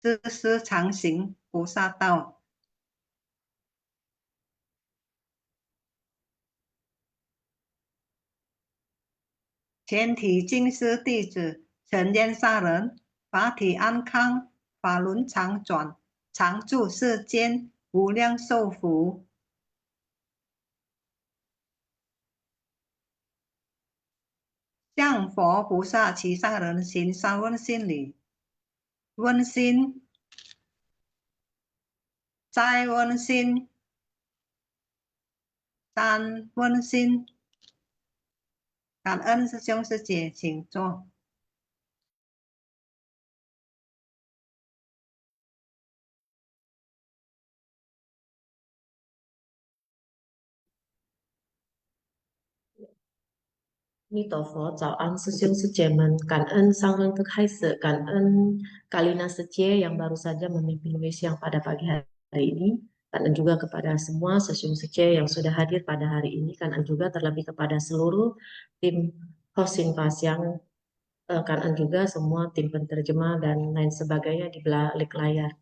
这是常行菩萨道。全体净师弟子，尘烟杀人，法体安康，法轮常转，常住世间，无量寿福。向佛菩萨祈上人行三问心礼：问心，再问心，三问心。感恩师兄师姐，请坐。弥陀佛，早安，师兄师姐们，感恩上人的开始，感恩Kalina Seche yang baru saja memimpin WC yang pada pagi hari ini,感恩 juga kepada semua sesiung Seche yang sudah hadir pada hari ini,感恩 juga terlebih kepada seluruh tim hosting kelas yang感恩 juga semua tim penterjemah dan lain sebagainya di balik layar.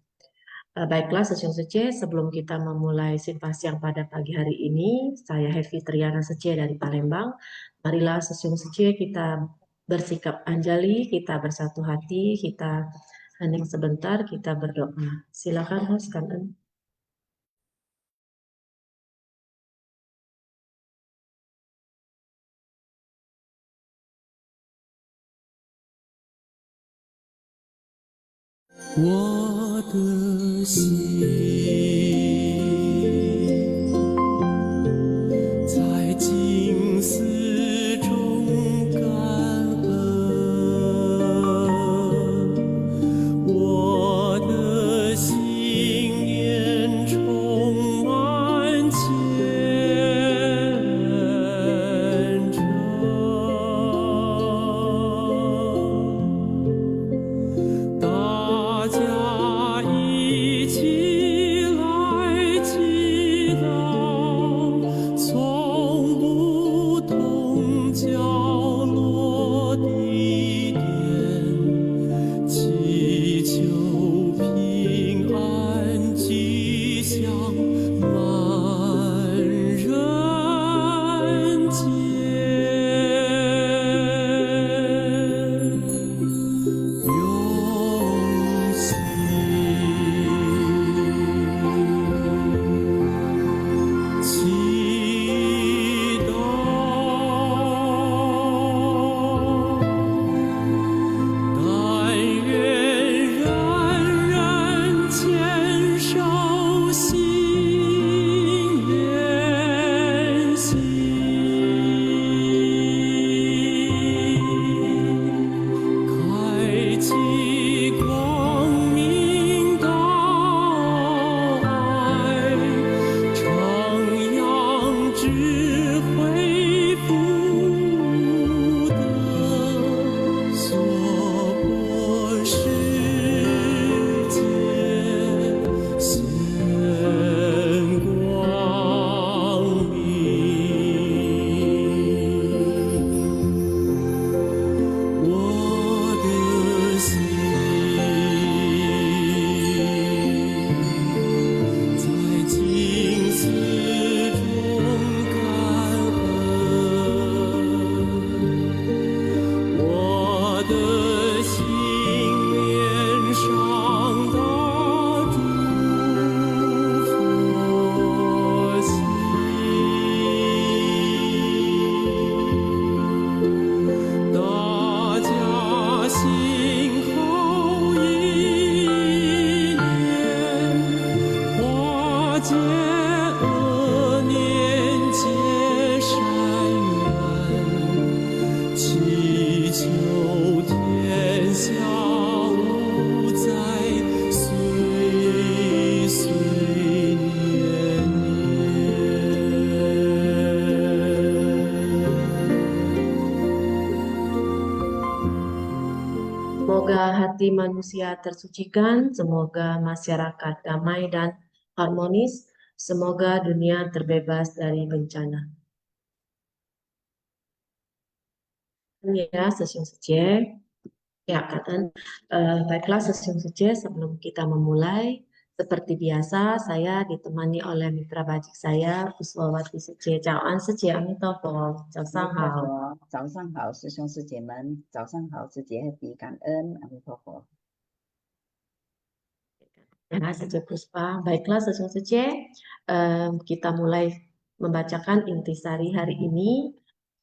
Baiklah, sesiung Sece, sebelum kita memulai simpas yang pada pagi hari ini, saya Hevi Triana Sece dari Palembang. Marilah sesiung Sece kita bersikap anjali, kita bersatu hati, kita hening sebentar, kita berdoa. Silakan host Kanan.我的心在静思中感恩，我的心念充满虔诚。大家一起来祈祷，从不同角落地点，祈求平安吉祥满人间。用心祈祷，但愿人人坚守信愿行。开启光明道爱，徜徉智慧福德，娑婆世界现光明。我的心在静思中感恩，我的心念上的诸佛心。大家心口意念，化解恶念，结善缘，祈求天下无灾，岁岁年年。 Semoga hati manusia tersucikan, semoga masyarakat damai dan harmonis, semoga dunia terbebas dari bencana. Ya, sesiung Sece. Ya, kan? Baiklah, Sesung Sece, sebelum kita memulai, seperti biasa, saya ditemani oleh mitra bajik saya, Puswawati Sece. Chào anh Sece, Amitofo. Chào 阿弥 sang 陀 hào. 佛，早上好，师兄师姐们，早上好，师姐 Happy，感恩阿弥陀佛。 Ya, Sece Puspa. Baiklah, Sesung Sece, kita mulai membacakan intisari hari ini.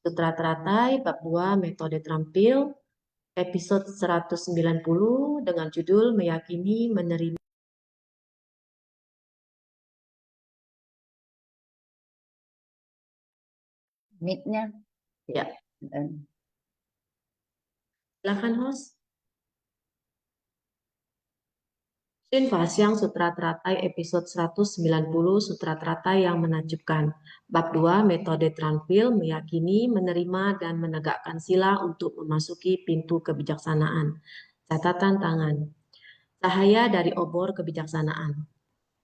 Sutra Teratai, Bab 2, Metode Terampil, episode 190 dengan judul Meyakini Menerima. Mic-nya, Ya, Cảm ơn. silakan host. Shin Fasyang Sutra Teratai episode 190 Sutra Teratai yang menakjubkan. Bab 2 Metode Terampil meyakini, menerima, dan menegakkan sila untuk memasuki pintu kebijaksanaan. Catatan tangan. Cahaya dari obor kebijaksanaan.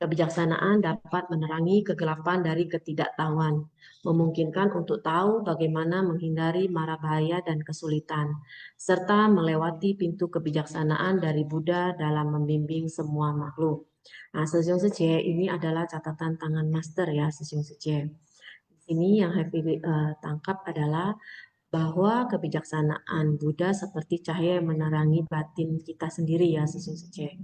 Kebijaksanaan dapat menerangi kegelapan dari ketidaktahuan, memungkinkan untuk tahu bagaimana menghindari mara bahaya dan kesulitan, serta melewati pintu kebijaksanaan dari Buddha dalam membimbing semua makhluk. Nah, Sejong Sece ini adalah catatan tangan master ya, Sejong Sece. Di sini yang Happy tangkap adalah bahwa kebijaksanaan Buddha seperti cahaya yang menerangi batin kita sendiri ya, Sejong Sece.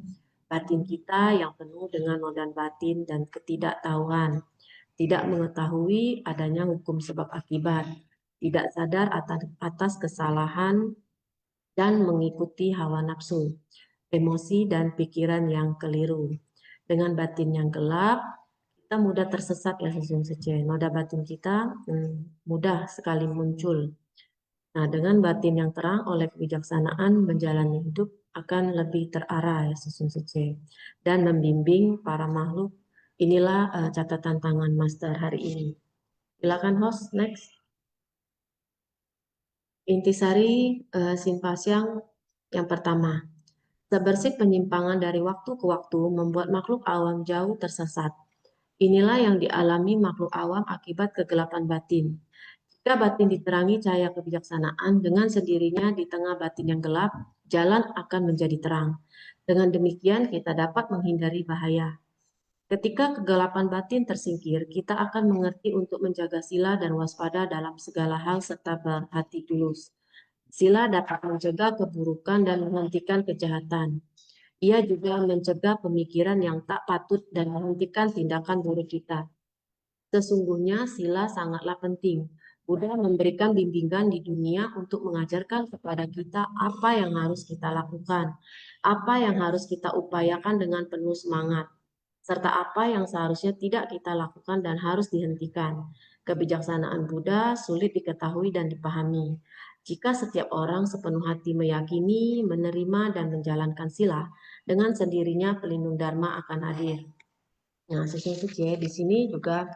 Batin kita yang penuh dengan nodan batin dan ketidaktahuan, tidak mengetahui adanya hukum sebab akibat, tidak sadar atas kesalahan dan mengikuti hawa nafsu, emosi dan pikiran yang keliru. Dengan batin yang gelap, kita mudah tersesat ya Sesung Sece. Noda batin kita mudah sekali muncul. Nah, dengan batin yang terang oleh kebijaksanaan menjalani hidup akan lebih terarah ya Sesung Sece dan membimbing para makhluk. Inilah catatan tangan master hari ini. Silakan host next. Intisari Shin Fasyang yang pertama. Sebersih penyimpangan dari waktu ke waktu membuat makhluk awam jauh tersesat. Inilah yang dialami makhluk awam akibat kegelapan batin. Jika batin diterangi cahaya kebijaksanaan, dengan sendirinya di tengah batin yang gelap, jalan akan menjadi terang. Dengan demikian, kita dapat menghindari bahaya. Ketika kegelapan batin tersingkir, kita akan mengerti untuk menjaga sila dan waspada dalam segala hal serta berhati tulus. Sila dapat mencegah keburukan dan menghentikan kejahatan. Ia juga mencegah pemikiran yang tak patut dan menghentikan tindakan buruk kita. Sesungguhnya sila sangatlah penting. Buddha memberikan bimbingan di dunia untuk mengajarkan kepada kita apa yang harus kita lakukan, apa yang harus kita upayakan dengan penuh semangat, serta apa yang seharusnya tidak kita lakukan dan harus dihentikan. Kebijaksanaan Buddha sulit diketahui dan dipahami. Jika setiap orang sepenuh hati meyakini, menerima, dan menjalankan sila, dengan sendirinya pelindung Dharma akan hadir. Nah, sesungguhnya di sini juga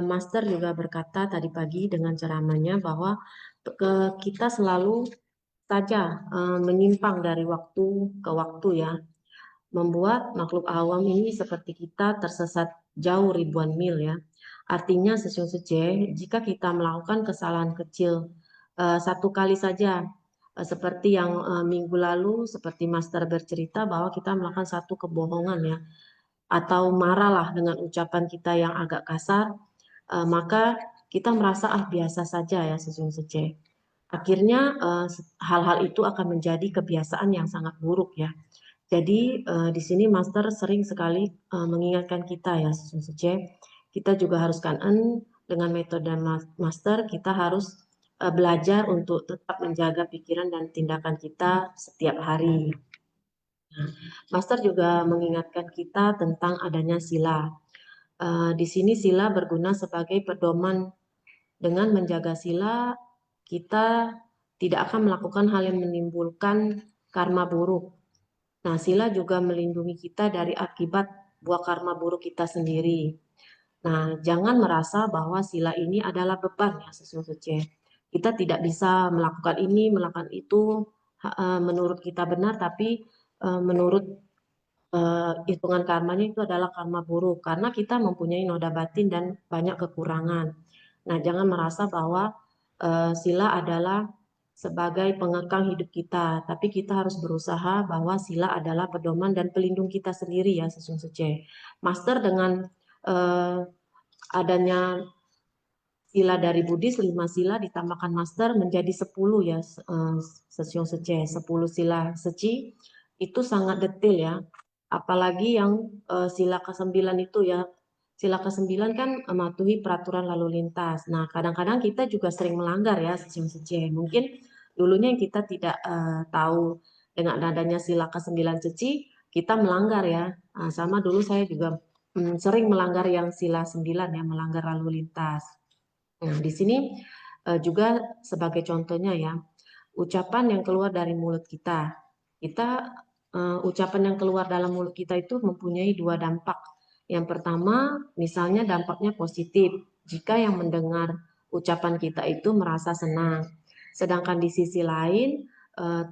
Master juga berkata tadi pagi dengan ceramahnya bahwa kita selalu saja menyimpang dari waktu ke waktu ya, membuat makhluk awam ini seperti kita tersesat jauh ribuan mil ya. Artinya sesungguhnya jika kita melakukan kesalahan kecil satu kali saja, seperti yang minggu lalu seperti Master bercerita bahwa kita melakukan satu kebohongan ya, atau marahlah dengan ucapan kita yang agak kasar, maka kita merasa biasa saja ya sesungguhnya. Akhirnya hal-hal itu akan menjadi kebiasaan yang sangat buruk ya. Jadi di sini Master sering sekali mengingatkan kita ya sesungguhnya. Kita juga harus kangen dengan metode Master, kita harus belajar untuk tetap menjaga pikiran dan tindakan kita setiap hari. Nah, Master juga mengingatkan kita tentang adanya sila. Di sini sila berguna sebagai pedoman. Dengan menjaga sila, kita tidak akan melakukan hal yang menimbulkan karma buruk. Nah, sila juga melindungi kita dari akibat buah karma buruk kita sendiri. Nah, jangan merasa bahwa sila ini adalah beban ya sesungguhnya. Kita tidak bisa melakukan ini, melakukan itu menurut kita benar, tapi menurut hitungan karmanya itu adalah karma buruk karena kita mempunyai noda batin dan banyak kekurangan. Nah, jangan merasa bahwa sila adalah sebagai pengekang hidup kita, tapi kita harus berusaha bahwa sila adalah pedoman dan pelindung kita sendiri ya Sesung Sece. Master dengan adanya sila dari Buddhis 5 sila ditambahkan master menjadi 10 ya Sesung Sece, 10 sila seci itu sangat detail ya. Apalagi yang sila ke-9 itu ya. Sila ke-9 kan mematuhi peraturan lalu lintas. Nah, kadang-kadang kita juga sering melanggar ya Sesung Sece. Mungkin dulunya kita tidak tahu dengan adanya sila ke-9 seci, kita melanggar ya. Nah, sama dulu saya juga sering melanggar yang sila 9 ya, melanggar lalu lintas. Nah, di sini juga sebagai contohnya ya, ucapan yang keluar dari mulut kita. Ucapan yang keluar dalam mulut kita itu mempunyai dua dampak. Yang pertama, misalnya dampaknya positif, jika yang mendengar ucapan kita itu merasa senang. Sedangkan di sisi lain,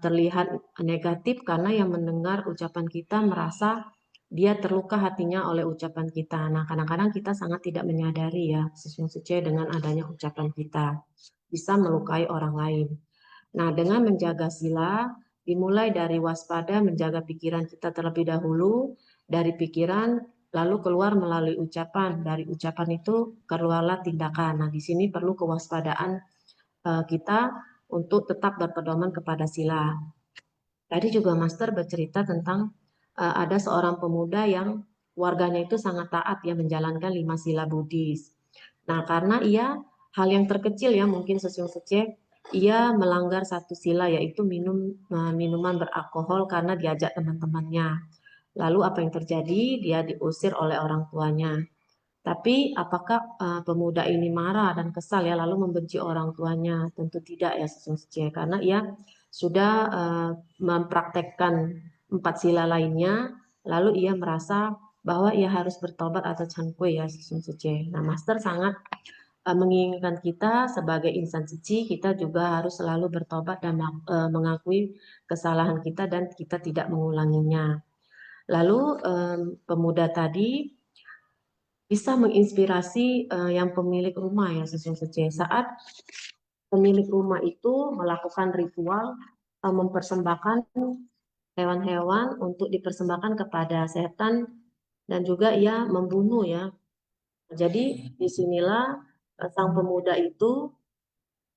terlihat negatif karena yang mendengar ucapan kita merasa dia terluka hatinya oleh ucapan kita. Nah, kadang-kadang kita sangat tidak menyadari ya, Sesung Sece dengan adanya ucapan kita bisa melukai orang lain. Nah, dengan menjaga sila, dimulai dari waspada menjaga pikiran kita terlebih dahulu, dari pikiran lalu keluar melalui ucapan, dari ucapan itu keluarlah tindakan. Nah, di sini perlu kewaspadaan kita untuk tetap berpedoman kepada sila. Tadi juga Master bercerita tentang ada seorang pemuda yang warganya itu sangat taat ya menjalankan 5 sila Buddhis. Nah, karena ia hal yang terkecil ya mungkin Sesung Sece, ia melanggar satu sila yaitu minum minuman beralkohol karena diajak teman-temannya. Lalu apa yang terjadi? Dia diusir oleh orang tuanya. Tapi apakah pemuda ini marah dan kesal ya lalu membenci orang tuanya? Tentu tidak ya Sesung Sece, karena ia sudah mempraktekkan 4 sila lainnya, lalu ia merasa bahwa ia harus bertobat atau cankui ya Sesung Sece. Nah, Master sangat menginginkan kita sebagai insan suci, kita juga harus selalu bertobat dan mengakui kesalahan kita dan kita tidak mengulanginya. Lalu pemuda tadi bisa menginspirasi yang pemilik rumah ya Sesung Sece. Saat pemilik rumah itu melakukan ritual mempersembahkan hewan-hewan untuk dipersembahkan kepada setan dan juga ia membunuh ya. Jadi disinilah sang pemuda itu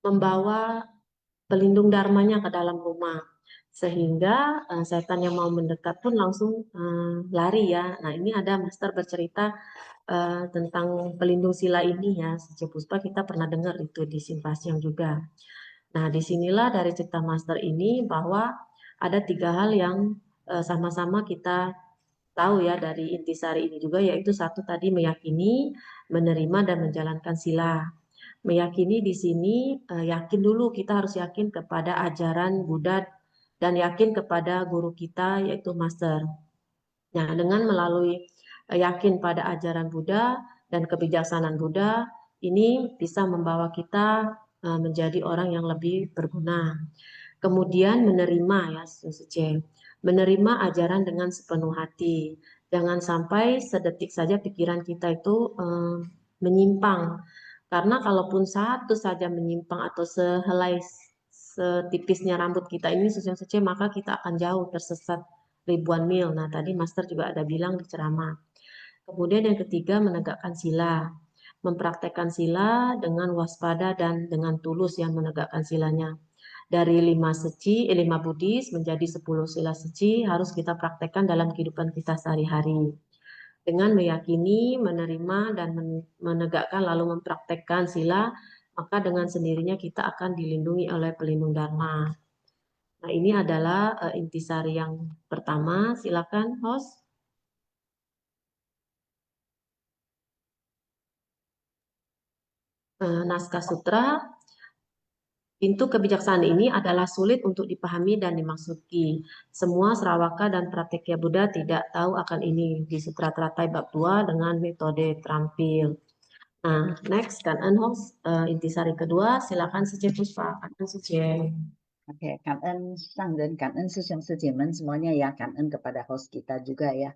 membawa pelindung dharmanya ke dalam rumah sehingga setan yang mau mendekat pun langsung lari ya. Nah, ini ada Master bercerita tentang pelindung sila ini ya, Sece Puspa kita pernah dengar itu di Simpasium juga. Nah, disinilah dari cerita Master ini bahwa ada 3 hal yang sama-sama kita tahu ya dari intisari ini juga, yaitu satu tadi meyakini, menerima dan menjalankan sila. Meyakini di sini yakin dulu, kita harus yakin kepada ajaran Buddha dan yakin kepada guru kita yaitu Master. Nah, dengan melalui yakin pada ajaran Buddha dan kebijaksanaan Buddha, ini bisa membawa kita menjadi orang yang lebih berguna. Kemudian menerima ya, Sece. Menerima ajaran dengan sepenuh hati. Jangan sampai sedetik saja pikiran kita itu menyimpang. Karena kalaupun satu saja menyimpang atau sehelai setipisnya rambut kita ini Sece, maka kita akan jauh tersesat ribuan mil. Nah, tadi Master juga ada bilang di ceramah. Kemudian yang ketiga, menegakkan sila. Mempraktekkan sila dengan waspada dan dengan tulus yang menegakkan silanya. Dari 5 Buddhis menjadi 10 sila seci harus kita praktekkan dalam kehidupan kita sehari-hari. Dengan meyakini, menerima, dan menegakkan lalu mempraktekkan sila, maka dengan sendirinya kita akan dilindungi oleh pelindung dharma. Nah, ini adalah intisari yang pertama. Silakan, host. Naskah sutra, pintu kebijaksanaan ini adalah sulit untuk dipahami dan dimasuki. Semua Sravaka dan Pratyekya Buddha tidak tahu akan ini di Sutra Teratai Bab 2 dengan metode terampil. Nah, next, Kan-en host, intisari kedua, silakan Sece Puspa. Kan Sece. Oke, Kan-en Sang dan Kan-en Sesung Sece semuanya ya, Kan-en kepada host kita juga ya.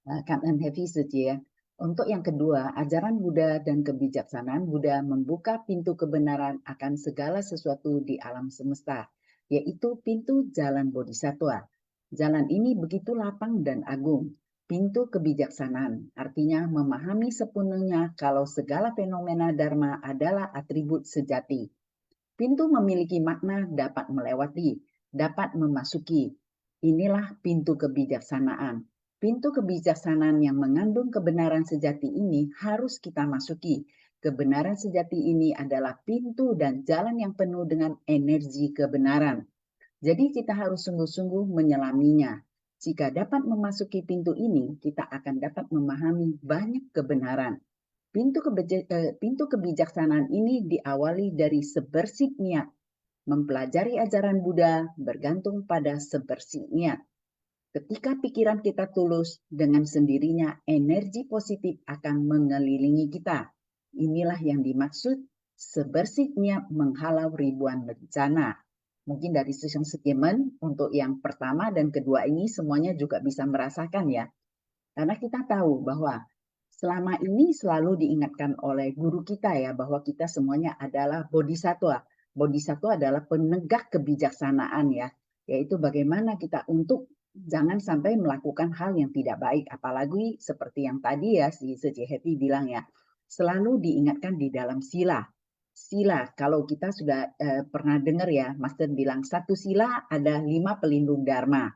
Kan-en Happy Sece. Untuk yang kedua, ajaran Buddha dan kebijaksanaan Buddha membuka pintu kebenaran akan segala sesuatu di alam semesta, yaitu pintu jalan Bodhisattva. Jalan ini begitu lapang dan agung. Pintu kebijaksanaan artinya memahami sepenuhnya kalau segala fenomena dharma adalah atribut sejati. Pintu memiliki makna dapat melewati, dapat memasuki. Inilah pintu kebijaksanaan. Pintu kebijaksanaan yang mengandung kebenaran sejati ini harus kita masuki. Kebenaran sejati ini adalah pintu dan jalan yang penuh dengan energi kebenaran. Jadi kita harus sungguh-sungguh menyelaminya. Jika dapat memasuki pintu ini, kita akan dapat memahami banyak kebenaran. Pintu kebijaksanaan ini diawali dari sebersih niat. Mempelajari ajaran Buddha bergantung pada sebersih niat. Ketika pikiran kita tulus, dengan sendirinya energi positif akan mengelilingi kita. Inilah yang dimaksud sebersih niat menghalau ribuan bencana. Mungkin dari Session Statement untuk yang pertama dan kedua ini semuanya juga bisa merasakan ya. Karena kita tahu bahwa selama ini selalu diingatkan oleh guru kita ya bahwa kita semuanya adalah bodhisattva. Bodhisattva adalah penegak kebijaksanaan ya, yaitu bagaimana kita untuk jangan sampai melakukan hal yang tidak baik, apalagi seperti yang tadi ya si Seci Happy bilang ya, selalu diingatkan di dalam sila. Sila, kalau kita sudah pernah dengar ya, Master bilang satu sila ada 5 pelindung dharma.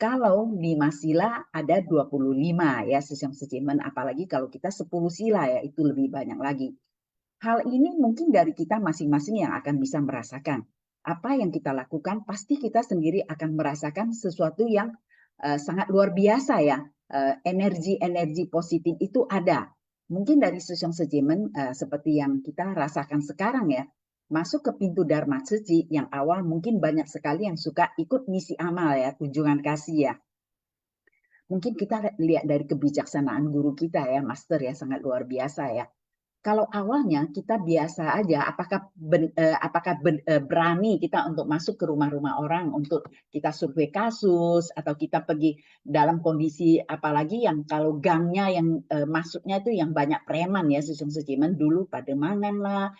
Kalau 5 sila ada 25 ya Session Statement, apalagi kalau kita 10 sila ya, itu lebih banyak lagi. Hal ini mungkin dari kita masing-masing yang akan bisa merasakan. Apa yang kita lakukan, pasti kita sendiri akan merasakan sesuatu yang sangat luar biasa ya. Energi-energi positif itu ada. Mungkin dari Session Statement seperti yang kita rasakan sekarang ya. Masuk ke pintu Dharma Suci yang awal mungkin banyak sekali yang suka ikut misi amal ya, kunjungan kasih ya. Mungkin kita lihat dari kebijaksanaan guru kita ya, Master ya, sangat luar biasa ya. Kalau awalnya kita biasa aja, apakah berani kita untuk masuk ke rumah-rumah orang untuk kita survei kasus atau kita pergi dalam kondisi apalagi yang kalau gangnya yang masuknya itu yang banyak preman ya, Session Statement dulu Pademangan lah,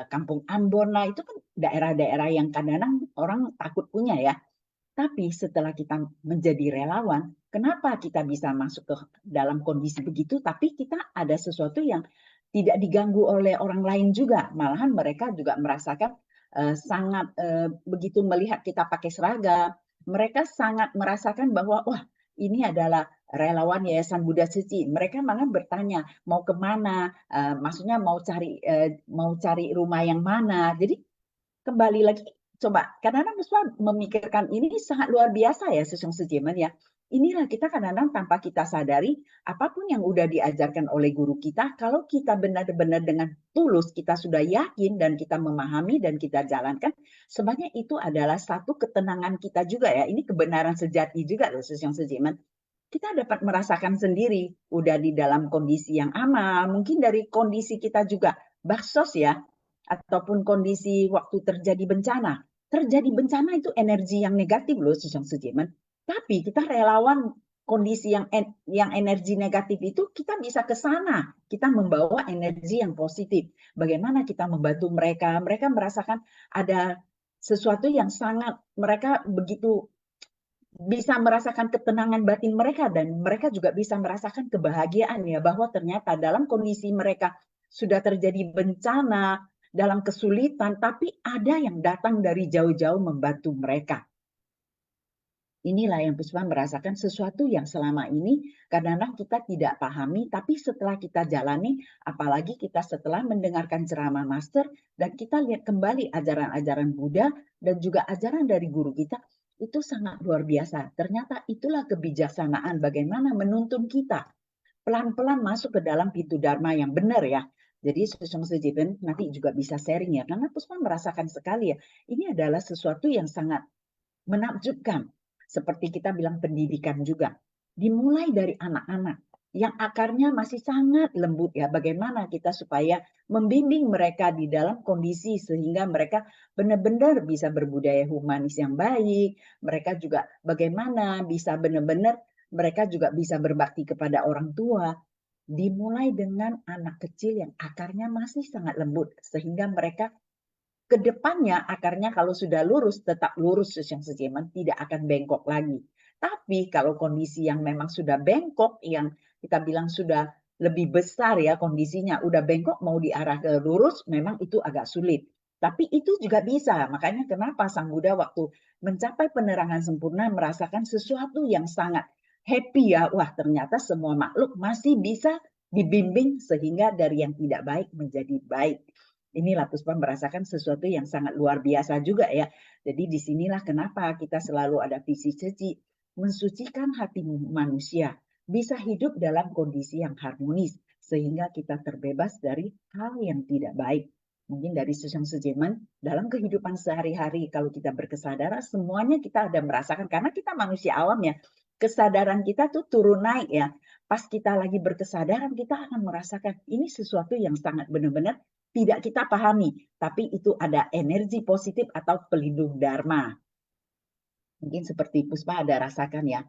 Kampung Ambon lah, itu kan daerah-daerah yang kadang-kadang orang takut punya ya. Tapi setelah kita menjadi relawan, kenapa kita bisa masuk ke dalam kondisi begitu, tapi kita ada sesuatu yang tidak diganggu oleh orang lain juga. Malahan mereka juga merasakan sangat begitu melihat kita pakai seragam, mereka sangat merasakan bahwa wah ini adalah relawan Yayasan Buddha Suci. Mereka malah bertanya mau kemana, maksudnya mau cari rumah yang mana. Jadi kembali lagi coba kadang-kadang memikirkan ini sangat luar biasa ya Session Statement ya. Inilah kita kadang-kadang tanpa kita sadari apapun yang udah diajarkan oleh guru kita, kalau kita benar-benar dengan tulus kita sudah yakin dan kita memahami dan kita jalankan, sebenarnya itu adalah satu ketenangan kita juga ya. Ini kebenaran sejati juga loh Session Statement. Kita dapat merasakan sendiri udah di dalam kondisi yang aman, mungkin dari kondisi kita juga baksos ya, ataupun kondisi waktu terjadi bencana. Terjadi bencana itu energi yang negatif loh Session Statement. Tapi kita relawan kondisi yang energi negatif itu kita bisa ke sana. Kita membawa energi yang positif. Bagaimana kita membantu mereka? Mereka merasakan ada sesuatu yang sangat mereka begitu bisa merasakan ketenangan batin mereka dan mereka juga bisa merasakan kebahagiaan ya bahwa ternyata dalam kondisi mereka sudah terjadi bencana, dalam kesulitan, tapi ada yang datang dari jauh-jauh membantu mereka. Inilah yang Puspa merasakan sesuatu yang selama ini kadang-kadang kita tidak pahami, tapi setelah kita jalani, apalagi kita setelah mendengarkan ceramah Master, dan kita lihat kembali ajaran-ajaran Buddha, dan juga ajaran dari guru kita, itu sangat luar biasa. Ternyata itulah kebijaksanaan bagaimana menuntun kita. Pelan-pelan masuk ke dalam pintu Dharma yang benar ya. Jadi Session Statement nanti juga bisa sharing ya, karena Puspa merasakan sekali ya, ini adalah sesuatu yang sangat menakjubkan. Seperti kita bilang pendidikan juga. Dimulai dari anak-anak yang akarnya masih sangat lembut ya. Bagaimana kita supaya membimbing mereka di dalam kondisi sehingga mereka benar-benar bisa berbudaya humanis yang baik. Mereka juga bagaimana bisa benar-benar mereka juga bisa berbakti kepada orang tua. dimulai dengan anak kecil yang akarnya masih sangat lembut, sehingga mereka ke depannya akarnya kalau sudah lurus, tetap lurus Yang Suciman, tidak akan bengkok lagi. Tapi kalau kondisi yang memang sudah bengkok, yang kita bilang sudah lebih besar ya kondisinya, udah bengkok mau diarah ke lurus, memang itu agak sulit. Tapi itu juga bisa, makanya kenapa Sang Buddha waktu mencapai penerangan sempurna merasakan sesuatu yang sangat happy ya, wah ternyata semua makhluk masih bisa dibimbing sehingga dari yang tidak baik menjadi baik. Inilah Puspa merasakan sesuatu yang sangat luar biasa juga ya. Jadi disinilah kenapa kita selalu ada visi suci, mensucikan hati manusia, bisa hidup dalam kondisi yang harmonis, sehingga kita terbebas dari hal yang tidak baik. Mungkin dari Susang Sujeman, dalam kehidupan sehari-hari, kalau kita berkesadaran, semuanya kita ada merasakan, karena kita manusia alam ya, kesadaran kita tuh turun naik ya. Pas kita lagi berkesadaran, kita akan merasakan ini sesuatu yang sangat benar-benar tidak kita pahami, tapi itu ada energi positif atau pelindung dharma. Mungkin seperti Puspa ada rasakan ya,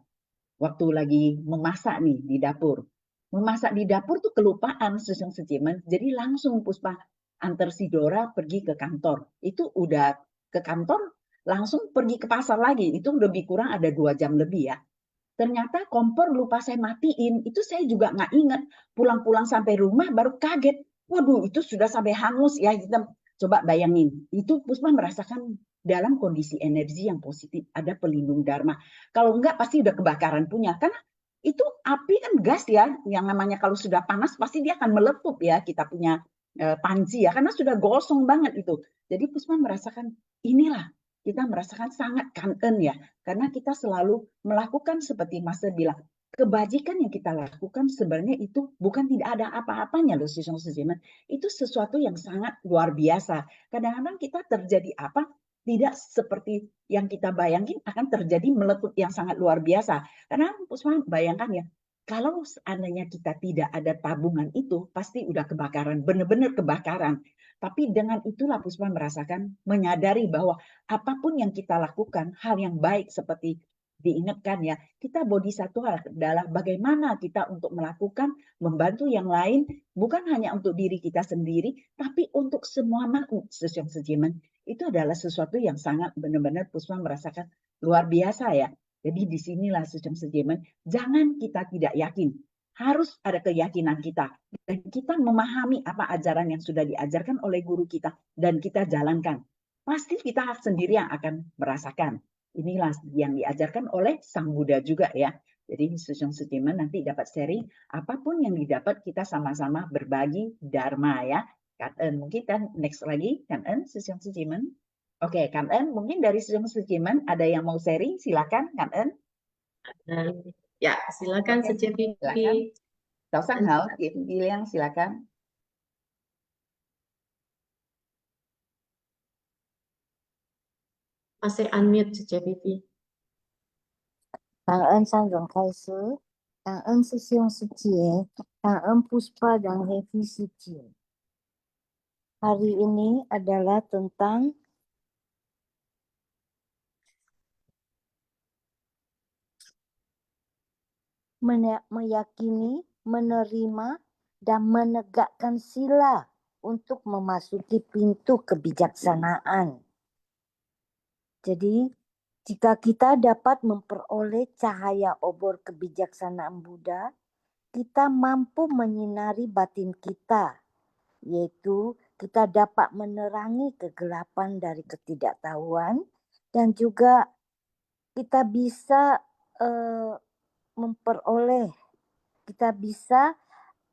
waktu lagi memasak nih di dapur. Memasak di dapur tuh kelupaan Susang Sujeman, jadi langsung Puspa antar si Dora pergi ke kantor. Itu udah ke kantor, langsung pergi ke pasar lagi. Itu lebih kurang ada 2 jam lebih ya. Ternyata kompor lupa saya matiin, itu saya juga nggak ingat. Pulang-pulang sampai rumah baru kaget. Waduh, itu sudah sampai hangus ya. Kita coba bayangin, itu Puspa merasakan dalam kondisi energi yang positif, ada pelindung dharma. Kalau enggak pasti udah kebakaran punya, karena itu api kan gas ya, yang namanya kalau sudah panas pasti dia akan meletup ya, kita punya panci ya, karena sudah gosong banget itu. Jadi Puspa merasakan inilah, kita merasakan sangat kangen ya, karena kita selalu melakukan seperti Master bilang, kebajikan yang kita lakukan sebenarnya itu bukan tidak ada apa-apanya loh Susang Sujeman. Itu sesuatu yang sangat luar biasa. Kadang-kadang kita terjadi apa, tidak seperti yang kita bayangin akan terjadi meletup yang sangat luar biasa. Karena Puspa bayangkan ya, kalau seandainya kita tidak ada tabungan itu, pasti udah kebakaran, benar-benar kebakaran. Tapi dengan itulah Puspa merasakan, menyadari bahwa apapun yang kita lakukan, hal yang baik seperti diingatkan ya, kita bodhisattva adalah bagaimana kita untuk melakukan, membantu yang lain, bukan hanya untuk diri kita sendiri, tapi untuk semua makhluk Susang Sujeman. Itu adalah sesuatu yang sangat benar-benar Puspa merasakan luar biasa ya. Jadi disinilah Susang Sujeman, jangan kita tidak yakin, harus ada keyakinan kita. Dan kita memahami apa ajaran yang sudah diajarkan oleh guru kita, dan kita jalankan. Pasti kita sendiri yang akan merasakan. Inilah yang diajarkan oleh Sang Buddha juga ya. Jadi Susang Sujeman nanti dapat sharing, apapun yang didapat kita sama-sama berbagi dharma ya. Kan mungkin kan next lagi, kan Susang Sujeman. Oke, kan mungkin dari Susang Sujeman ada yang mau sharing, silakan kan. Ya, silakan Oke, Sece Pipi. silakan. Tau Sang Hao, Giliang silakan. Masih unmute Sece Pipi. 感恩三种开始，感恩师兄师姐，感恩 Puspa dan Heavy Suci. Hari ini adalah tentang meyakini, menerima, dan menegakkan sila untuk memasuki pintu kebijaksanaan. Jadi, jika kita dapat memperoleh cahaya obor kebijaksanaan Buddha, kita mampu menyinari batin kita, yaitu kita dapat menerangi kegelapan dari ketidaktahuan, dan juga kita bisa memperoleh, kita bisa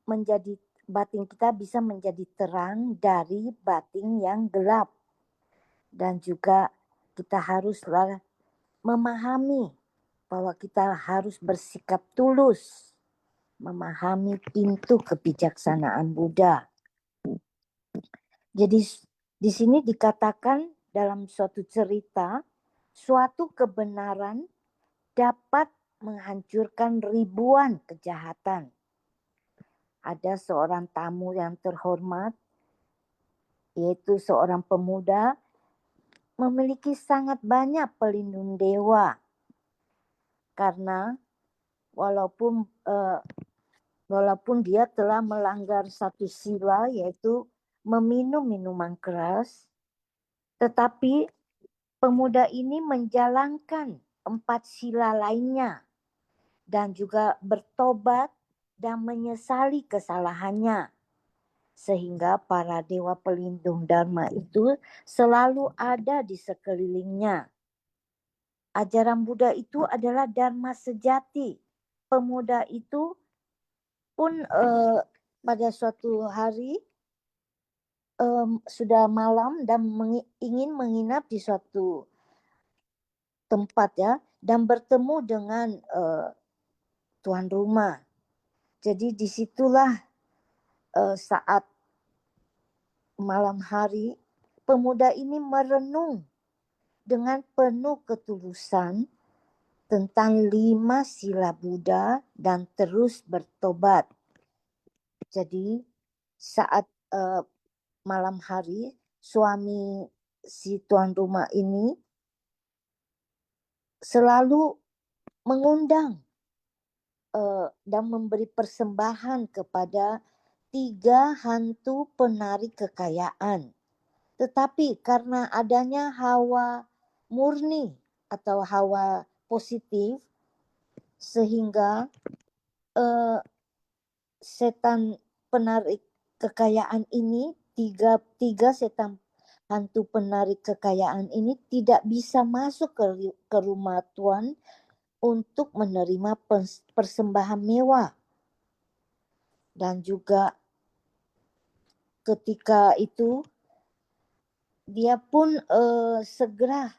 menjadi, batin kita bisa menjadi terang dari batin yang gelap. Dan juga kita haruslah memahami bahwa kita harus bersikap tulus memahami pintu kebijaksanaan Buddha. Jadi di sini dikatakan dalam suatu cerita, suatu kebenaran dapat menghancurkan ribuan kejahatan. Ada seorang tamu yang terhormat, yaitu seorang pemuda, memiliki sangat banyak pelindung dewa. Karena walaupun walaupun dia telah melanggar satu sila, yaitu meminum minuman keras, tetapi pemuda ini menjalankan 4 sila lainnya dan juga bertobat dan menyesali kesalahannya, sehingga para dewa pelindung Dharma itu selalu ada di sekelilingnya. Ajaran Buddha itu adalah Dharma sejati. Pemuda itu pun pada suatu hari sudah malam dan ingin menginap di suatu tempat ya, dan bertemu dengan tuan rumah. Jadi disitulah saat malam hari pemuda ini merenung dengan penuh ketulusan tentang 5 sila Buddha dan terus bertobat. Jadi saat malam hari, suami si tuan rumah ini selalu mengundang dan memberi persembahan kepada 3 hantu penarik kekayaan. Tetapi karena adanya hawa murni atau hawa positif, sehingga setan penarik kekayaan ini, tiga setan hantu penarik kekayaan ini tidak bisa masuk ke rumah tuan untuk menerima persembahan mewah. Dan juga ketika itu dia pun segera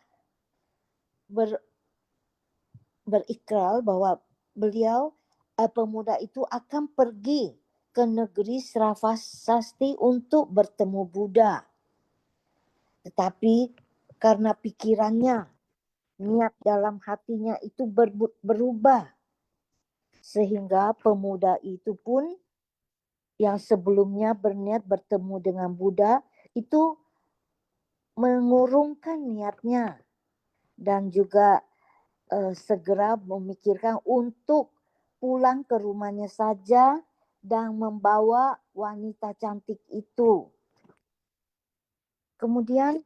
berikrar bahwa beliau pemuda itu akan pergi ke negeri Sravasasti untuk bertemu Buddha. Tetapi karena pikirannya, niat dalam hatinya itu berubah, sehingga pemuda itu pun yang sebelumnya berniat bertemu dengan Buddha itu mengurungkan niatnya dan juga segera memikirkan untuk pulang ke rumahnya saja dan membawa wanita cantik itu. Kemudian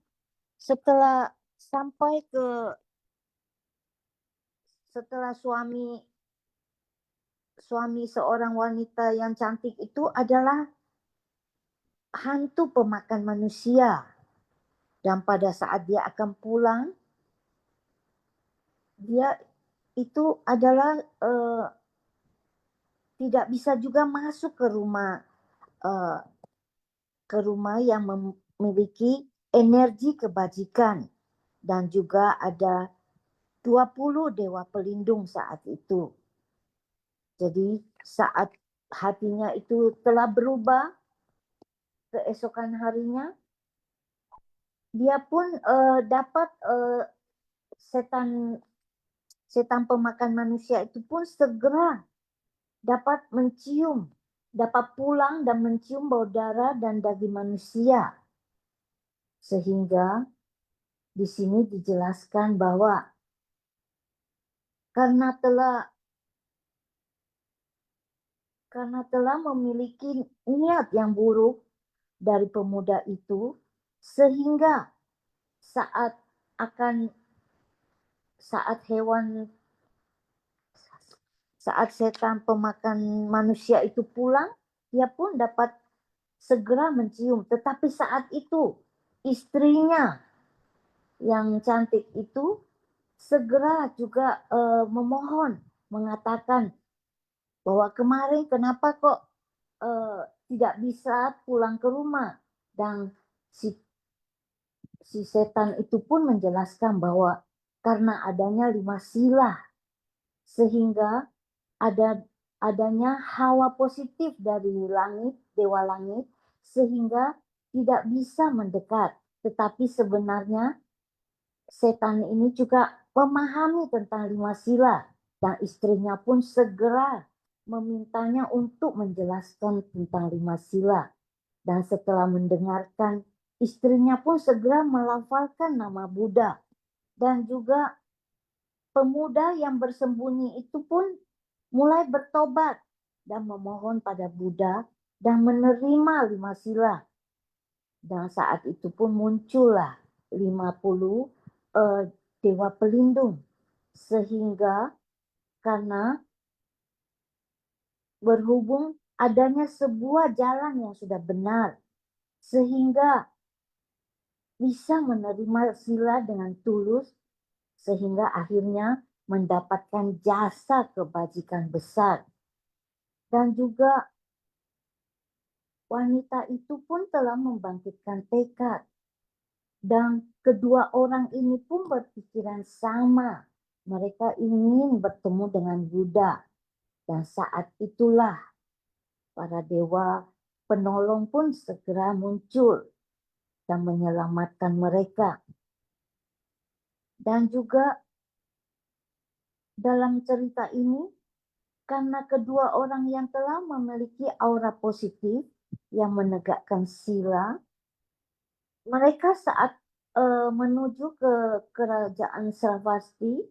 setelah suami seorang wanita yang cantik itu adalah hantu pemakan manusia, dan pada saat dia akan pulang, dia itu adalah tidak bisa juga masuk ke rumah yang memiliki energi kebajikan, dan juga ada 20 dewa pelindung saat itu. Jadi saat hatinya itu telah berubah, keesokan harinya dia pun dapat setan pemakan manusia itu pun segera dapat pulang dan mencium bau darah dan daging manusia. Sehingga di sini dijelaskan bahwa karena telah memiliki niat yang buruk dari pemuda itu, sehingga saat setan pemakan manusia itu pulang, dia pun dapat segera mencium. Tetapi saat itu istrinya yang cantik itu segera juga memohon, mengatakan bahwa kemarin kenapa kok tidak bisa pulang ke rumah. Dan si setan itu pun menjelaskan bahwa karena adanya 5 sila, sehingga adanya hawa positif dari langit, dewa langit, sehingga tidak bisa mendekat. Tetapi sebenarnya setan ini juga memahami tentang 5 sila, dan istrinya pun segera memintanya untuk menjelaskan tentang 5 sila. Dan setelah mendengarkan, istrinya pun segera melafalkan nama Buddha. Dan juga pemuda yang bersembunyi itu pun mulai bertobat dan memohon pada Buddha dan menerima 5 sila. Dan saat itu pun muncullah 50 dewa pelindung. Sehingga karena berhubung adanya sebuah jalan yang sudah benar, sehingga bisa menerima sila dengan tulus, sehingga akhirnya mendapatkan jasa kebajikan besar. Dan juga wanita itu pun telah membangkitkan tekad. Dan kedua orang ini pun berpikiran sama. Mereka ingin bertemu dengan Buddha. Dan saat itulah para dewa penolong pun segera muncul dan menyelamatkan mereka. Dan juga dalam cerita ini, karena kedua orang yang telah memiliki aura positif yang menegakkan sila, mereka saat menuju ke kerajaan Sravasti,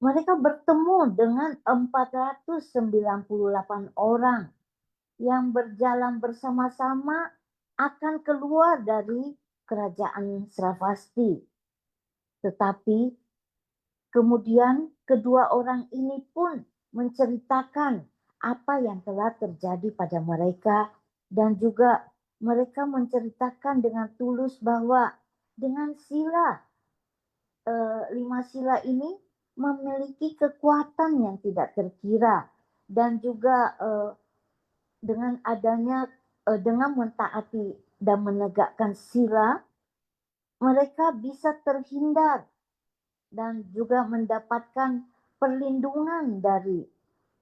mereka bertemu dengan 498 orang yang berjalan bersama-sama akan keluar dari kerajaan Sravasti. Tetapi kemudian kedua orang ini pun menceritakan apa yang telah terjadi pada mereka, dan juga mereka menceritakan dengan tulus bahwa dengan sila 5 sila ini memiliki kekuatan yang tidak terkira, dan juga dengan adanya dengan mentaati dan menegakkan sila, mereka bisa terhindar dan juga mendapatkan perlindungan dari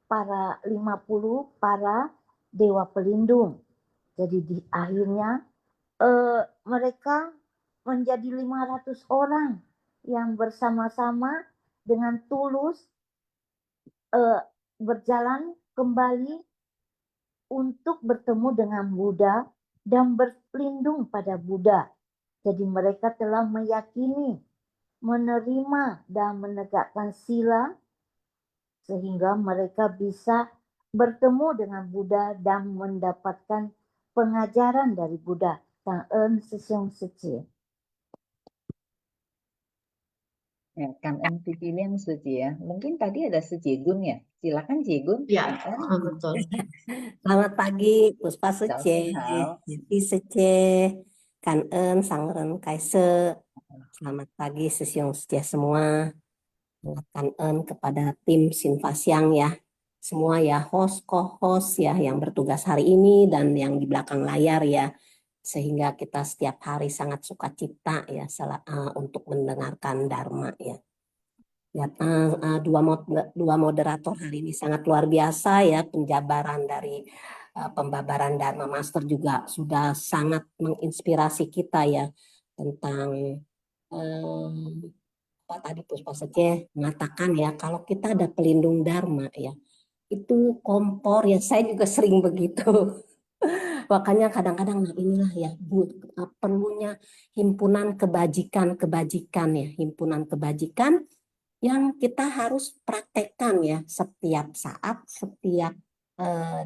para 50 para dewa pelindung. Jadi di akhirnya mereka menjadi 500 orang yang bersama-sama dengan tulus berjalan kembali untuk bertemu dengan Buddha dan berlindung pada Buddha. Jadi mereka telah meyakini, menerima dan menegakkan sila, sehingga mereka bisa bertemu dengan Buddha dan mendapatkan pengajaran dari Buddha. Cảm ơn sư兄sư姐. Ya, cảm ơn Titi Lian sư chị ya. Mungkin tadi ada sư chị Gun ya. Silakan chị Gun. Ya, betul. Selamat pagi, Puspa Chào Sece, sư Hảo. Yeti Sece, Kangen, Sangren, Kaise. Selamat pagi, Sesiong Sece semua. Kangen kepada tim Sinfasiang ya. Semua ya, host, co-host ya, yang bertugas hari ini dan yang di belakang layar ya. Sehingga kita setiap hari sangat sukacita ya untuk mendengarkan Dharma ya. Ya, dua moderator hari ini sangat luar biasa ya, penjabaran dari pembabaran Dharma Master juga sudah sangat menginspirasi kita ya tentang apa tadi Puspa Sece mengatakan ya, kalau kita ada pelindung Dharma ya, itu kompor ya, saya juga sering begitu. Makanya kadang-kadang nah inilah ya perlunya himpunan kebajikan ya, himpunan kebajikan yang kita harus praktekkan ya setiap saat, setiap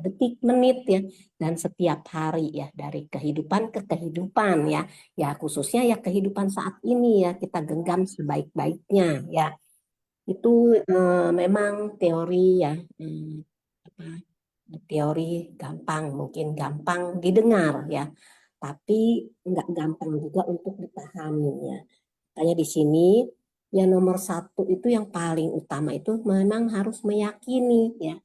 detik, menit ya, dan setiap hari ya, dari kehidupan ke kehidupan ya, ya khususnya ya kehidupan saat ini ya, kita genggam sebaik-baiknya ya. Itu memang teori ya, teori mungkin gampang didengar ya, tapi nggak gampang juga untuk dipahami ya. Kayak di sini ya, nomor satu itu yang paling utama itu memang harus meyakini ya.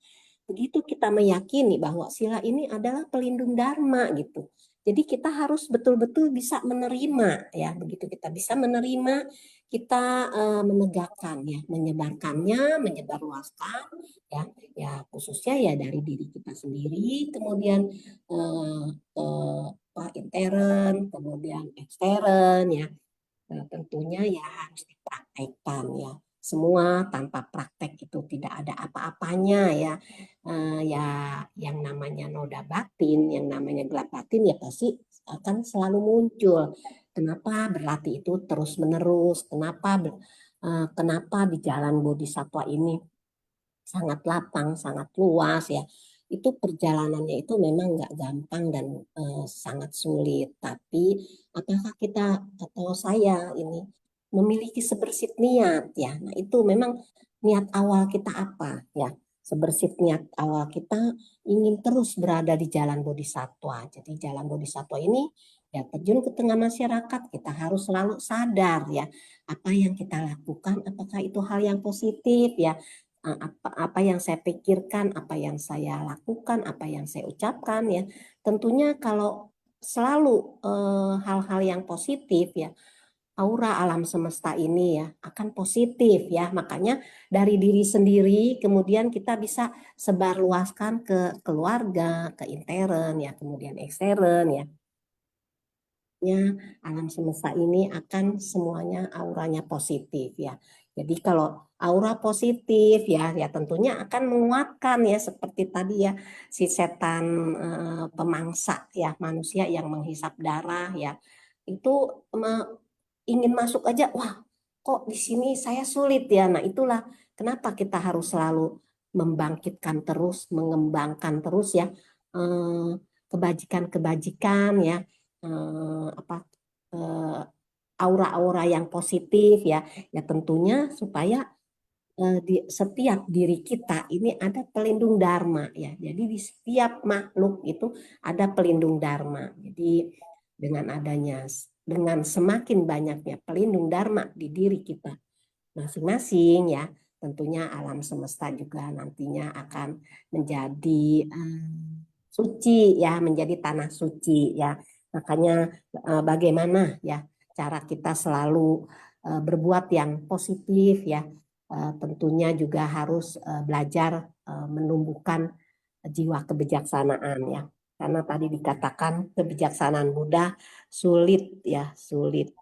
Begitu kita meyakini bahwa sila ini adalah pelindung Dharma gitu. Jadi kita harus betul-betul bisa menerima ya. Begitu kita bisa menerima, kita menegakkan ya, menyebarkannya, menyebarluaskan ya, ya khususnya ya dari diri kita sendiri, kemudian intern, kemudian ekstern ya. Tentunya ya harus dipraktekkan ya. Semua tanpa praktek itu tidak ada apa-apanya ya. Ya yang namanya noda batin, yang namanya gelap batin ya pasti akan selalu muncul. Kenapa berlatih itu terus-menerus? Kenapa di jalan bodhisattva ini sangat lapang, sangat luas ya. itu perjalanannya itu memang nggak gampang dan sangat sulit. Tapi apakah kita atau saya ini memiliki sebersih niat ya? Nah itu memang niat awal kita apa ya? Sebersih niat awal kita ingin terus berada di jalan bodhisatwa. Jadi jalan bodhisatwa ini ya terjun ke tengah masyarakat, kita harus selalu sadar ya apa yang kita lakukan, apakah itu hal yang positif ya, apa yang saya pikirkan, apa yang saya lakukan, apa yang saya ucapkan ya. Tentunya kalau selalu hal-hal yang positif ya, aura alam semesta ini ya akan positif ya. Makanya dari diri sendiri kemudian kita bisa sebarluaskan ke keluarga, ke intern ya, kemudian ekstern ya. Alam semesta ini akan semuanya auranya positif ya. Jadi kalau aura positif ya tentunya akan menguatkan ya, seperti tadi ya si setan pemangsa ya, manusia yang menghisap darah ya. Itu ingin masuk aja, wah kok di sini saya sulit ya. Nah itulah kenapa kita harus selalu membangkitkan terus, mengembangkan terus ya kebajikan-kebajikan ya, aura-aura yang positif ya tentunya supaya di setiap diri kita ini ada pelindung dharma ya. Jadi di setiap makhluk itu ada pelindung dharma. Jadi dengan semakin banyaknya pelindung dharma di diri kita masing-masing ya, tentunya alam semesta juga nantinya akan menjadi suci ya, menjadi tanah suci ya. Makanya bagaimana ya cara kita selalu berbuat yang positif ya. Tentunya juga harus belajar menumbuhkan jiwa kebijaksanaan ya. Karena tadi dikatakan kebijaksanaan Buddha sulit ya, sulit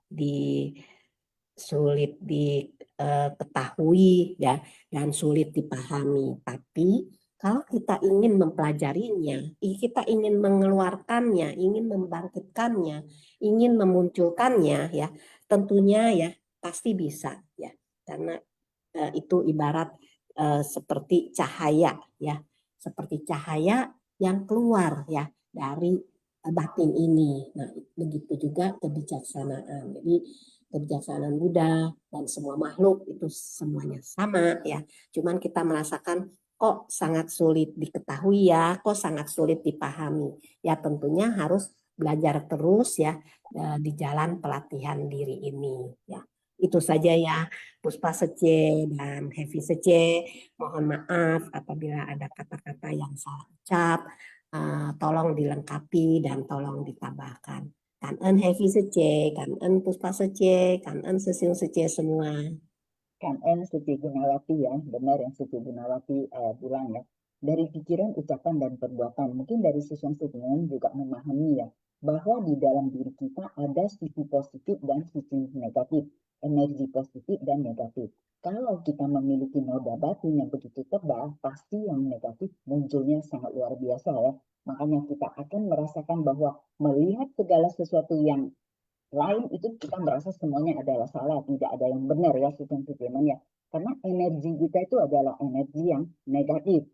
diketahui ya, dan sulit dipahami. Tapi kalau kita ingin mempelajarinya, kita ingin mengeluarkannya, ingin membangkitkannya, ingin memunculkannya ya, tentunya ya pasti bisa ya. Karena itu ibarat seperti cahaya ya, seperti cahaya yang keluar ya dari batin ini. Nah, begitu juga kebijaksanaan. Jadi kebijaksanaan Buddha dan semua makhluk itu semuanya sama ya. Cuman kita merasakan kok sangat sulit diketahui ya, kok sangat sulit dipahami. Ya tentunya harus belajar terus ya di jalan pelatihan diri ini ya. Itu saja ya Puspa Sece dan Heavy Sece. Mohon maaf apabila ada kata-kata yang salah ucap. Tolong dilengkapi dan tolong ditambahkan. Cảm ơn Heavy Sece, cảm ơn Puspa Sece, cảm ơn Sesiung Sece semua. Cảm ơn Suci Gunawati ya, benar yang Suci Gunawati bilang ya. Dari pikiran, ucapan, dan perbuatan, mungkin dari Sesiung Secian juga memahami ya, bahwa di dalam diri kita ada sisi positif dan sisi negatif, energi positif dan negatif. Kalau kita memiliki noda batin yang begitu tebal, pasti yang negatif munculnya sangat luar biasa ya. Makanya kita akan merasakan bahwa melihat segala sesuatu yang lain itu kita merasa semuanya adalah salah, tidak ada yang benar ya sistem-sistemnya ya. Karena energi kita itu adalah energi yang negatif.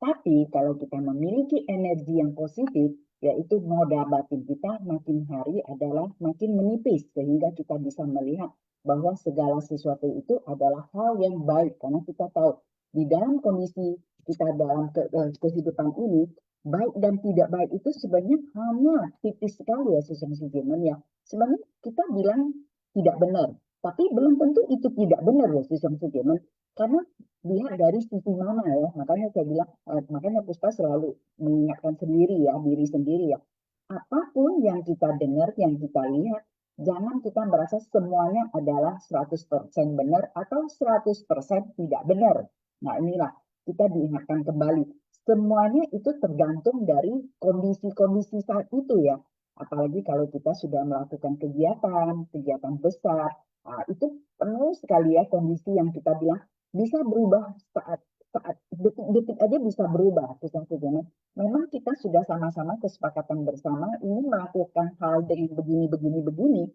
Tapi kalau kita memiliki energi yang positif, yaitu noda batin kita makin hari adalah makin menipis, sehingga kita bisa melihat bahwa segala sesuatu itu adalah hal yang baik. Karena kita tahu di dalam kondisi kita dalam kehidupan ini, baik dan tidak baik itu sebenarnya hanya tipis sekali ya sistem-sistem ya. Sebenarnya kita bilang tidak benar, tapi belum tentu itu tidak benar ya sistem-sistem. Karena lihat dari sisi mana ya, makanya saya bilang, makanya Puspa selalu mengingatkan sendiri ya, diri sendiri ya, apapun yang kita dengar, yang kita lihat, jangan kita merasa semuanya adalah 100% benar atau 100% tidak benar. Nah inilah kita diingatkan kembali, semuanya itu tergantung dari kondisi-kondisi saat itu ya, apalagi kalau kita sudah melakukan kegiatan besar, itu penuh sekali ya kondisi yang kita bilang bisa berubah saat detik-detik aja bisa berubah. Memang kita sudah sama-sama kesepakatan bersama ingin melakukan hal dengan begini,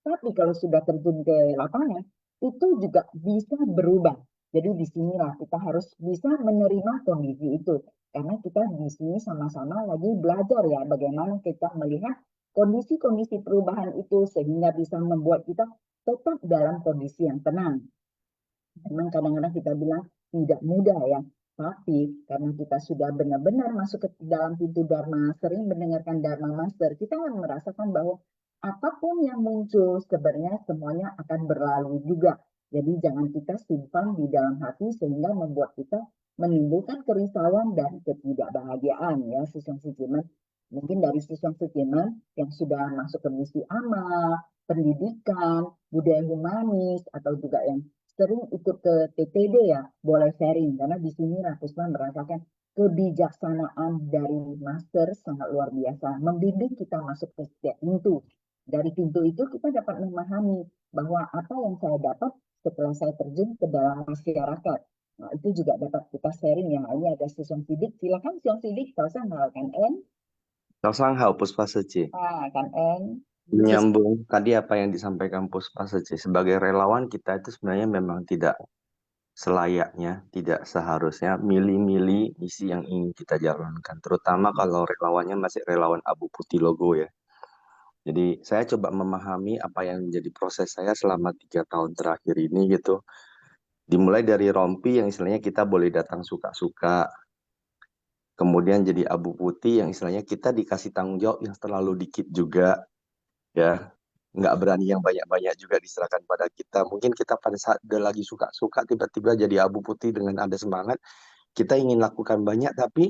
tapi kalau sudah terjun ke lapangan itu juga bisa berubah. Jadi disinilah kita harus bisa menerima kondisi itu. Karena kita di sini sama-sama lagi belajar ya bagaimana kita melihat kondisi-kondisi perubahan itu sehingga bisa membuat kita tetap dalam kondisi yang tenang. Memang kadang-kadang kita bilang tidak mudah ya, tapi karena kita sudah benar-benar masuk ke dalam pintu Dharma, sering mendengarkan Dharma Master, kita akan merasakan bahwa apapun yang muncul sebenarnya semuanya akan berlalu juga. Jadi jangan kita simpan di dalam hati sehingga membuat kita menimbulkan kerisauan dan ketidakbahagiaan ya Sisong Suciman. Mungkin dari Sisong Suciman yang sudah masuk ke misi amal, pendidikan, budaya humanis, atau juga yang sering ikut ke TTD ya, boleh sharing. Karena di sini Puspa merasakan kebijaksanaan dari Master sangat luar biasa. Membimbing kita masuk ke setiap pintu. Dari pintu itu kita dapat memahami bahwa apa yang saya dapat setelah saya terjun ke dalam masyarakat. Nah, itu juga dapat kita sharing ya. Ini ada Sisong Sidik. Silakan Sisong Sidik, kalau saya kan En. Hao Puspa Seci. Kan En. Menyambung tadi apa yang disampaikan Puspa Seci, sebagai relawan kita itu sebenarnya memang tidak selayaknya, tidak seharusnya milih-milih misi yang ingin kita jalankan, terutama kalau relawannya masih relawan abu putih logo ya. Jadi saya coba memahami apa yang menjadi proses saya selama 3 tahun terakhir ini gitu. Dimulai dari rompi yang istilahnya kita boleh datang suka-suka, kemudian jadi abu putih yang istilahnya kita dikasih tanggung jawab yang terlalu dikit juga, ya nggak berani yang banyak-banyak juga diserahkan pada kita. Mungkin kita pada saat udah lagi suka-suka tiba-tiba jadi abu putih dengan ada semangat, kita ingin lakukan banyak tapi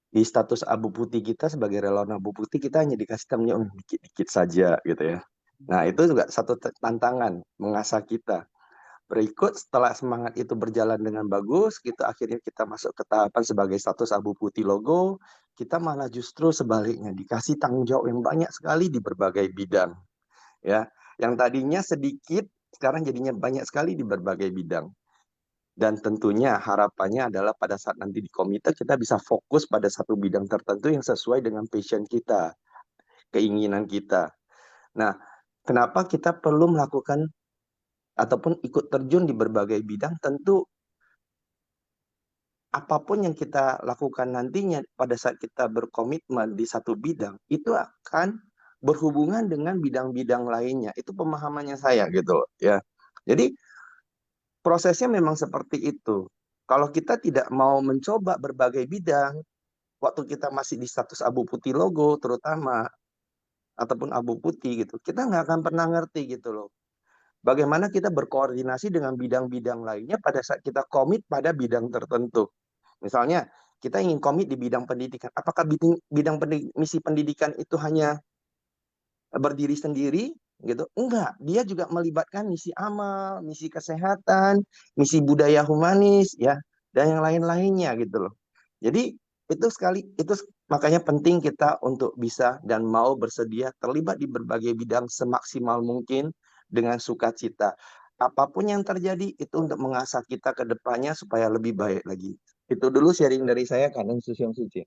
di status abu putih kita sebagai relawan abu putih kita hanya dikasih tanggung jawab dikit-dikit saja gitu ya. Nah itu juga satu tantangan mengasah kita. Berikut setelah semangat itu berjalan dengan bagus, gitu akhirnya kita masuk ke tahapan sebagai status abu putih logo, kita malah justru sebaliknya dikasih tanggung jawab yang banyak sekali di berbagai bidang. Ya, yang tadinya sedikit sekarang jadinya banyak sekali di berbagai bidang. Dan tentunya harapannya adalah pada saat nanti di komite kita bisa fokus pada satu bidang tertentu yang sesuai dengan passion kita, keinginan kita. Nah, kenapa kita perlu melakukan ataupun ikut terjun di berbagai bidang? Tentu apapun yang kita lakukan nantinya pada saat kita berkomitmen di satu bidang, itu akan berhubungan dengan bidang-bidang lainnya. Itu pemahamannya saya gitu ya. Jadi prosesnya memang seperti itu. Kalau kita tidak mau mencoba berbagai bidang, waktu kita masih di status abu putih logo terutama, ataupun abu putih gitu, kita nggak akan pernah ngerti gitu loh. Bagaimana kita berkoordinasi dengan bidang-bidang lainnya pada saat kita komit pada bidang tertentu. Misalnya, kita ingin komit di bidang pendidikan. Apakah misi pendidikan itu hanya berdiri sendiri? Gitu? Enggak, dia juga melibatkan misi amal, misi kesehatan, misi budaya humanis, ya, dan yang lain-lainnya gitu loh. Jadi itu makanya penting kita untuk bisa dan mau bersedia terlibat di berbagai bidang semaksimal mungkin dengan sukacita. Apapun yang terjadi itu untuk mengasah kita ke depannya supaya lebih baik lagi. Itu dulu sharing dari saya, Kanen Susyong Suci.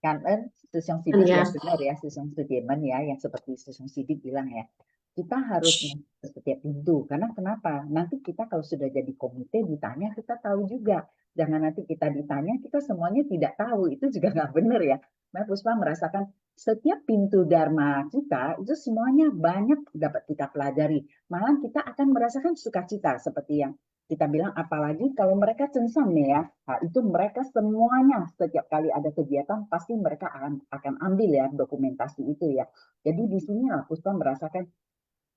Kanen Sisong Sidik ya benar ya, Sisong Sudirman ya, yang seperti Sisong Sidik bilang ya. Kita harus ke setiap pintu, karena kenapa? Nanti kita kalau sudah jadi komite ditanya, kita tahu juga. Jangan nanti kita ditanya, kita semuanya tidak tahu. Itu juga nggak benar ya. Mbak Puspa merasakan setiap pintu Dharma kita, itu semuanya banyak dapat kita pelajari. Malah kita akan merasakan sukacita, seperti yang kita bilang, apalagi kalau mereka censam nih ya, nah, itu mereka semuanya setiap kali ada kegiatan, pasti mereka akan ambil ya dokumentasi itu ya. Jadi di sini Puspa merasakan,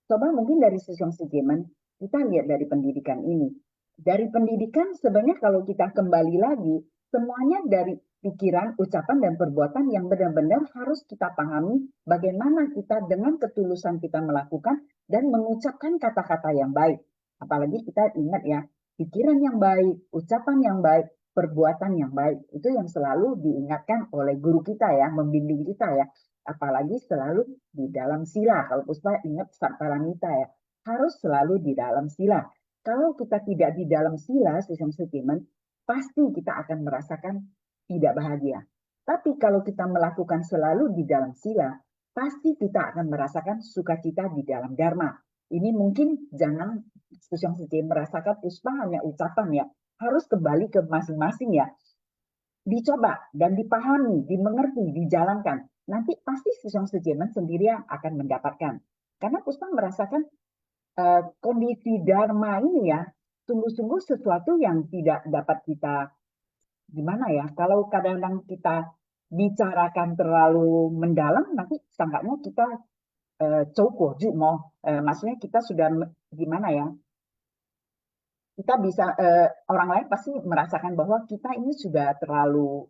coba mungkin dari Sisong Sudirman, kita lihat dari pendidikan ini. Dari pendidikan sebenarnya kalau kita kembali lagi, semuanya dari pikiran, ucapan, dan perbuatan yang benar-benar harus kita pahami bagaimana kita dengan ketulusan kita melakukan dan mengucapkan kata-kata yang baik. Apalagi kita ingat ya, pikiran yang baik, ucapan yang baik, perbuatan yang baik. Itu yang selalu diingatkan oleh guru kita ya, membimbing kita ya. Apalagi selalu di dalam sila. Kalau Puspa ingat Satparamita ya, harus selalu di dalam sila. Kalau kita tidak di dalam sila, Sisong Sudirman, pasti kita akan merasakan tidak bahagia. Tapi kalau kita melakukan selalu di dalam sila, pasti kita akan merasakan sukacita di dalam Dharma. Ini mungkin jangan Susyong Suje merasakan Puspa hanya ucapan ya, harus kembali ke masing-masing ya. Dicoba dan dipahami, dimengerti, dijalankan. Nanti pasti Susyong Sujeman sendiri yang akan mendapatkan. Karena Puspa merasakan kondisi Dharma ini ya, sungguh-sungguh sesuatu yang tidak dapat kita, gimana ya, kalau kadang-kadang kita bicarakan terlalu mendalam, nanti seenggaknya kita coba maksudnya kita sudah gimana ya, kita bisa orang lain pasti merasakan bahwa kita ini sudah terlalu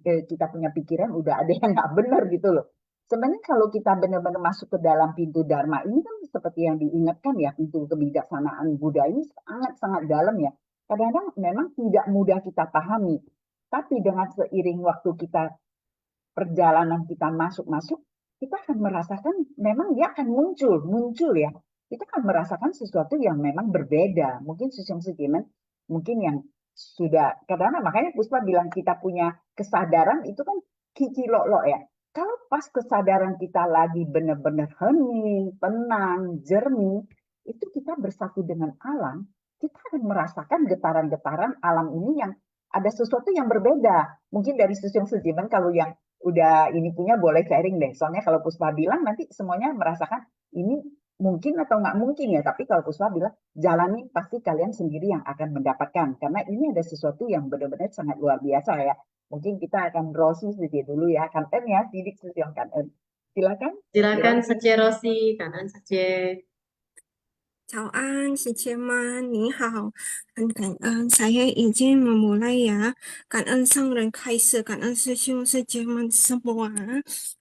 kita punya pikiran udah ada yang nggak benar gitu loh. Sebenarnya kalau kita benar-benar masuk ke dalam pintu Dharma ini kan seperti yang diingatkan ya, pintu kebijaksanaan Buddha ini sangat-sangat dalam ya. Kadang-kadang memang tidak mudah kita pahami, tapi dengan seiring waktu kita perjalanan kita masuk-masuk, kita akan merasakan memang dia akan muncul ya. Kita akan merasakan sesuatu yang memang berbeda. Mungkin Susyong Sujeman, mungkin yang sudah, karena makanya Puspa bilang kita punya kesadaran itu kan kikilok-lok ya. Kalau pas kesadaran kita lagi benar-benar hening, tenang, jernih, itu kita bersatu dengan alam, kita akan merasakan getaran-getaran alam ini yang ada sesuatu yang berbeda. Mungkin dari Susyong Sujeman kalau yang udah ini punya boleh sharing deh. Soalnya kalau Puspa bilang nanti semuanya merasakan ini mungkin atau nggak mungkin ya. Tapi kalau Puspa bilang jalani pasti kalian sendiri yang akan mendapatkan. Karena ini ada sesuatu yang benar-benar sangat luar biasa ya. Mungkin kita akan Rosi sedikit dulu ya. Kanten ya, sidik Susyong Kanten. Silakan. Silakan Sece Rosi, kanan Sece. 早安，世界们，你好，很感恩saya izin memulai ya. 感恩上人开始，感恩师兄师姐们semua.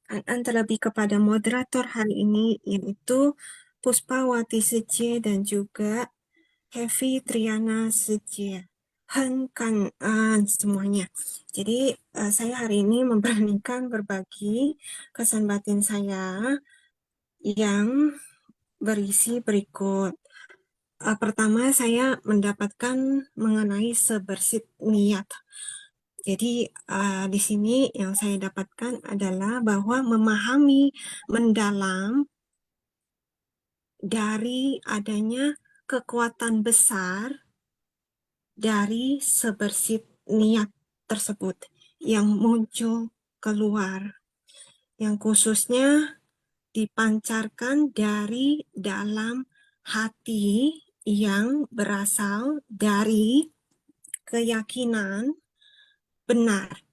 感恩terlebih kepada moderator hari ini yaitu Puspawati Sece dan juga Heavy Triana Sece. 很感恩 semuanya. Jadi saya hari ini memberanikan berbagi kesan batin saya yang berisi berikut. Pertama, saya mendapatkan mengenai sebersit niat. Jadi, di sini yang saya dapatkan adalah bahwa memahami mendalam dari adanya kekuatan besar dari sebersit niat tersebut yang muncul keluar, yang khususnya dipancarkan dari dalam hati yang berasal dari keyakinan benar.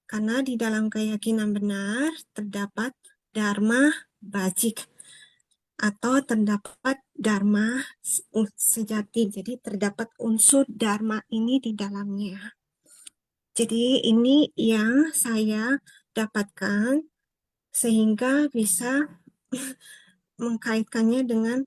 Karena di dalam keyakinan benar terdapat dharma bajik atau terdapat dharma sejati. Jadi terdapat unsur dharma ini di dalamnya. Jadi ini yang saya dapatkan sehingga bisa mengkaitkannya dengan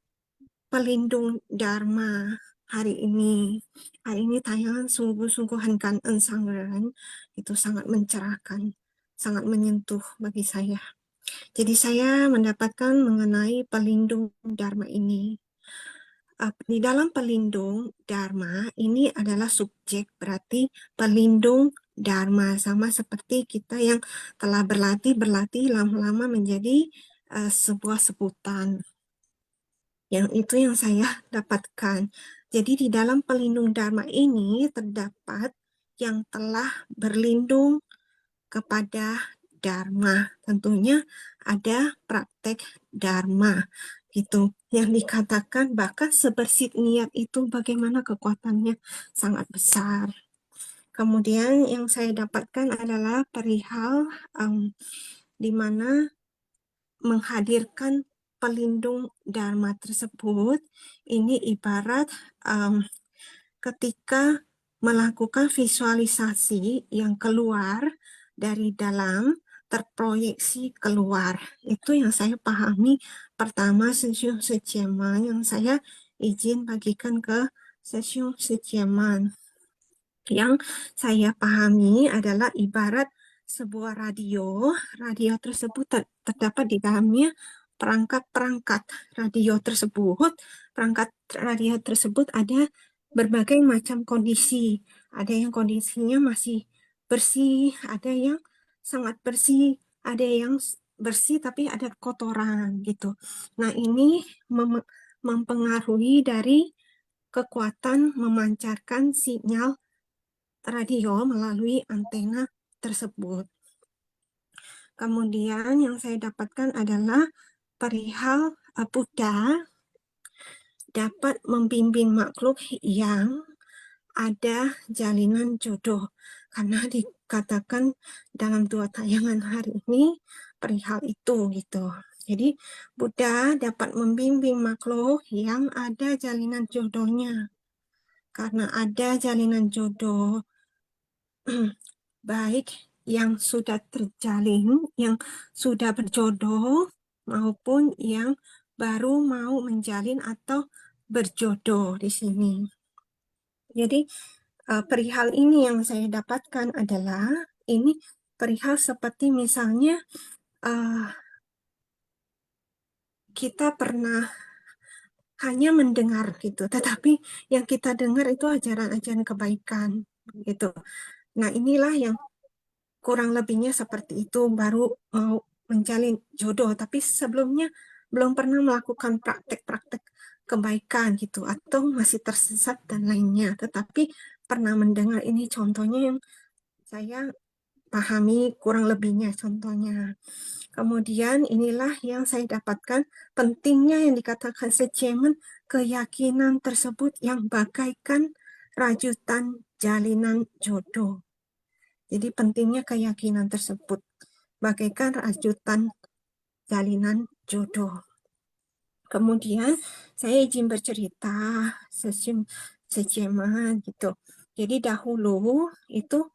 pelindung dharma hari ini. Hari ini tayangan sungguh-sungguh Henkan Ensangren itu sangat mencerahkan, sangat menyentuh bagi saya. Jadi saya mendapatkan mengenai pelindung dharma ini. Di dalam pelindung dharma ini adalah subjek, berarti pelindung dharma sama seperti kita yang telah berlatih lama-lama menjadi sebuah sebutan. Yang itu yang saya dapatkan. Jadi di dalam pelindung dharma ini terdapat yang telah berlindung kepada dharma. Tentunya ada praktek dharma gitu. Yang dikatakan bahkan sebersit niat itu bagaimana kekuatannya sangat besar. Kemudian yang saya dapatkan adalah perihal di mana menghadirkan pelindung dharma tersebut ini ibarat ketika melakukan visualisasi yang keluar dari dalam terproyeksi keluar. Itu yang saya pahami pertama Susyong Sujeman yang saya izin bagikan ke Susyong Sujeman. Yang saya pahami adalah ibarat sebuah radio tersebut terdapat di dalamnya perangkat-perangkat radio tersebut. Perangkat radio tersebut ada berbagai macam kondisi. Ada yang kondisinya masih bersih, ada yang sangat bersih, ada yang bersih tapi ada kotoran gitu. Nah, ini mempengaruhi dari kekuatan memancarkan sinyal radio melalui antena tersebut. Kemudian yang saya dapatkan adalah perihal Buddha dapat membimbing makhluk yang ada jalinan jodoh. Karena dikatakan dalam 2 tayangan hari ini perihal itu gitu. Jadi Buddha dapat membimbing makhluk yang ada jalinan jodohnya. Karena ada jalinan jodoh baik yang sudah terjalin, yang sudah berjodoh, maupun yang baru mau menjalin atau berjodoh di sini. Jadi perihal ini yang saya dapatkan adalah ini perihal seperti misalnya kita pernah hanya mendengar gitu, tetapi yang kita dengar itu ajaran-ajaran kebaikan gitu. Nah, inilah yang kurang lebihnya seperti itu, baru mau menjalin jodoh, tapi sebelumnya belum pernah melakukan praktek-praktek kebaikan gitu, atau masih tersesat dan lainnya, tetapi pernah mendengar. Ini contohnya yang saya pahami kurang lebihnya contohnya. Kemudian inilah yang saya dapatkan pentingnya yang dikatakan Sechemen, keyakinan tersebut yang bagaikan rajutan jalinan jodoh. Jadi pentingnya keyakinan tersebut bagaikan rajutan jalinan jodoh. Kemudian saya izin bercerita Sechemen gitu. Jadi dahulu itu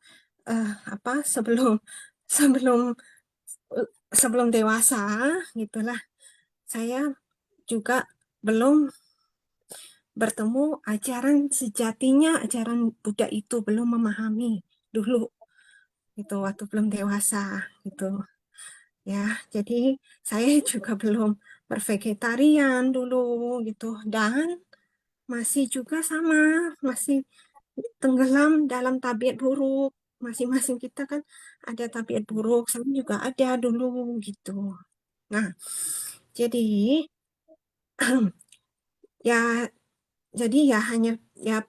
sebelum dewasa gitulah, saya juga belum bertemu ajaran sejatinya, ajaran Buddha itu belum memahami dulu gitu waktu belum dewasa gitu ya. Jadi saya juga belum bervegetarian dulu gitu, dan masih juga sama, masih tenggelam dalam tabiat buruk. Masing-masing kita kan ada tabiat buruk, saya juga ada dulu gitu. Nah, jadi ya hanya ya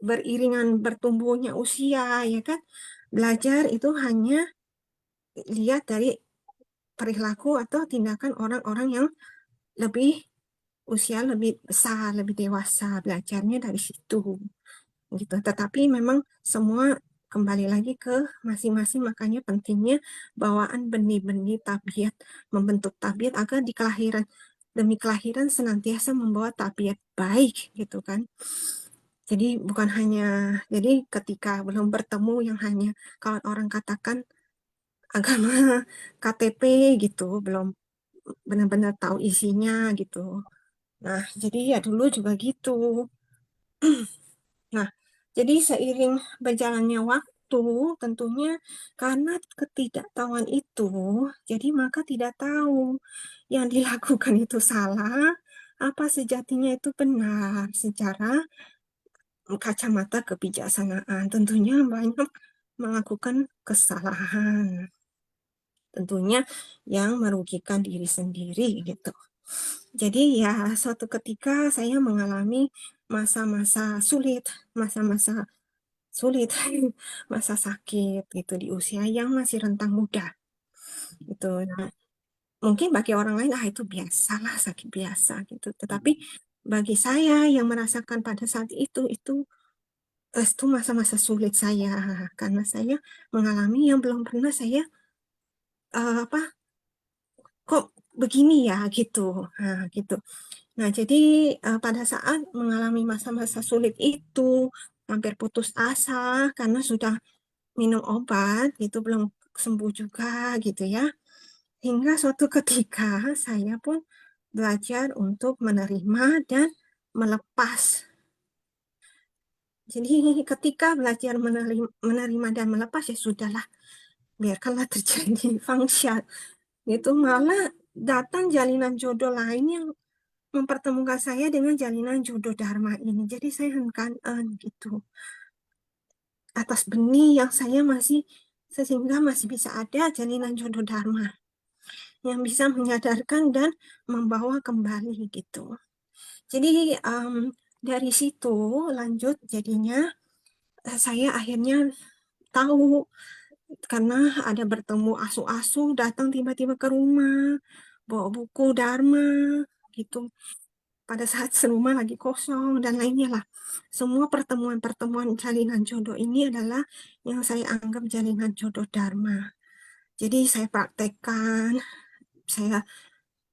beriringan bertumbuhnya usia ya kan, belajar itu hanya lihat dari perilaku atau tindakan orang-orang yang lebih usia lebih besar, lebih dewasa, belajarnya dari situ gitu. Tetapi memang semua kembali lagi ke masing-masing, makanya pentingnya bawaan benih-benih tabiat, membentuk tabiat agar di kelahiran demi kelahiran senantiasa membawa tabiat baik gitu kan. Jadi bukan hanya, jadi ketika belum bertemu yang hanya kalau orang katakan agama KTP gitu, belum benar-benar tahu isinya gitu. Nah, jadi ya dulu juga gitu. Nah, jadi seiring berjalannya waktu, tentunya karena ketidaktahuan itu, jadi maka tidak tahu yang dilakukan itu salah, apa sejatinya itu benar secara kacamata kebijaksanaan. Tentunya banyak melakukan kesalahan, tentunya yang merugikan diri sendiri gitu. Jadi ya suatu ketika saya mengalami masa-masa sulit, masa-masa sulit, masa sakit gitu di usia yang masih rentang muda gitu. Nah, mungkin bagi orang lain itu biasalah, sakit biasa gitu. Tetapi bagi saya yang merasakan pada saat itu masa-masa sulit saya, karena saya mengalami yang belum pernah saya kok begini ya gitu. Nah, gitu. Nah, jadi pada saat mengalami masa-masa sulit itu hampir putus asa karena sudah minum obat itu belum sembuh juga gitu ya. Hingga suatu ketika saya pun belajar untuk menerima dan melepas. Jadi ketika belajar menerima dan melepas, ya sudahlah, biarkanlah terjadi fungsi. Itu malah datang jalinan jodoh lain yang mempertemukan saya dengan jalinan jodoh Dharma ini. Jadi saya kangen gitu. Atas benih yang saya masih, sehingga masih bisa ada jalinan jodoh Dharma. yang bisa menyadarkan dan membawa kembali gitu. Jadi dari situ lanjut jadinya saya akhirnya tahu karena ada bertemu asu-asu datang tiba-tiba ke rumah bawa buku Dharma gitu pada saat serumah lagi kosong dan lainnya lah. Semua pertemuan-pertemuan jalinan jodoh ini adalah yang saya anggap jalinan jodoh Dharma. Jadi saya praktekkan, saya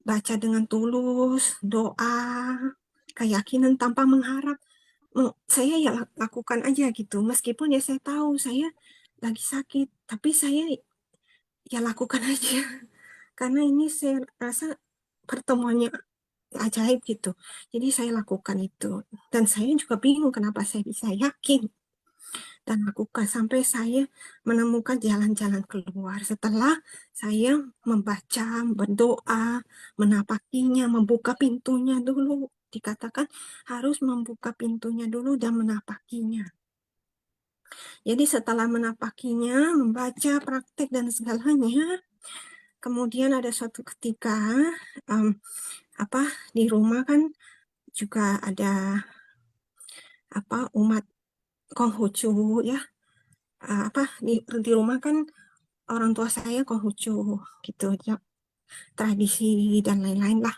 baca dengan tulus, doa, keyakinan tanpa mengharap. Saya ya lakukan aja gitu, meskipun ya saya tahu saya lagi sakit, tapi saya ya lakukan aja. Karena ini saya rasa pertemuannya ajaib gitu. Jadi saya lakukan itu. Dan saya juga bingung kenapa saya bisa yakin dan lakukan sampai saya menemukan jalan-jalan keluar. Setelah saya membaca, berdoa, menapakinya, membuka pintunya dulu. Dikatakan harus membuka pintunya dulu dan menapakinya. Jadi setelah menapakinya, membaca, praktek dan segalanya, kemudian ada suatu ketika di rumah kan juga ada umat Konghucu ya. Di rumah kan orang tua saya Konghucu gitu ya, tradisi dan lain-lain lah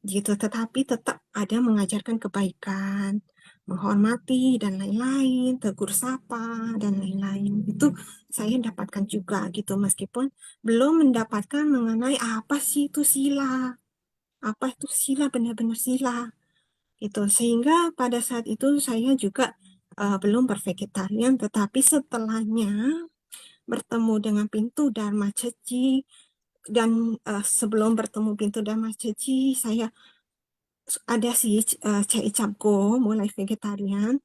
gitu, tetapi tetap ada mengajarkan kebaikan, menghormati dan lain-lain, tegur sapa dan lain-lain. Itu saya dapatkan juga gitu, meskipun belum mendapatkan mengenai apa sih itu sila, apa itu sila, benar-benar sila gitu. Sehingga pada saat itu saya juga belum bervegetarian, tetapi setelahnya bertemu dengan pintu Dharma Ceci dan sebelum bertemu pintu Dharma Ceci saya ada sih Cai Capko mulai vegetarian,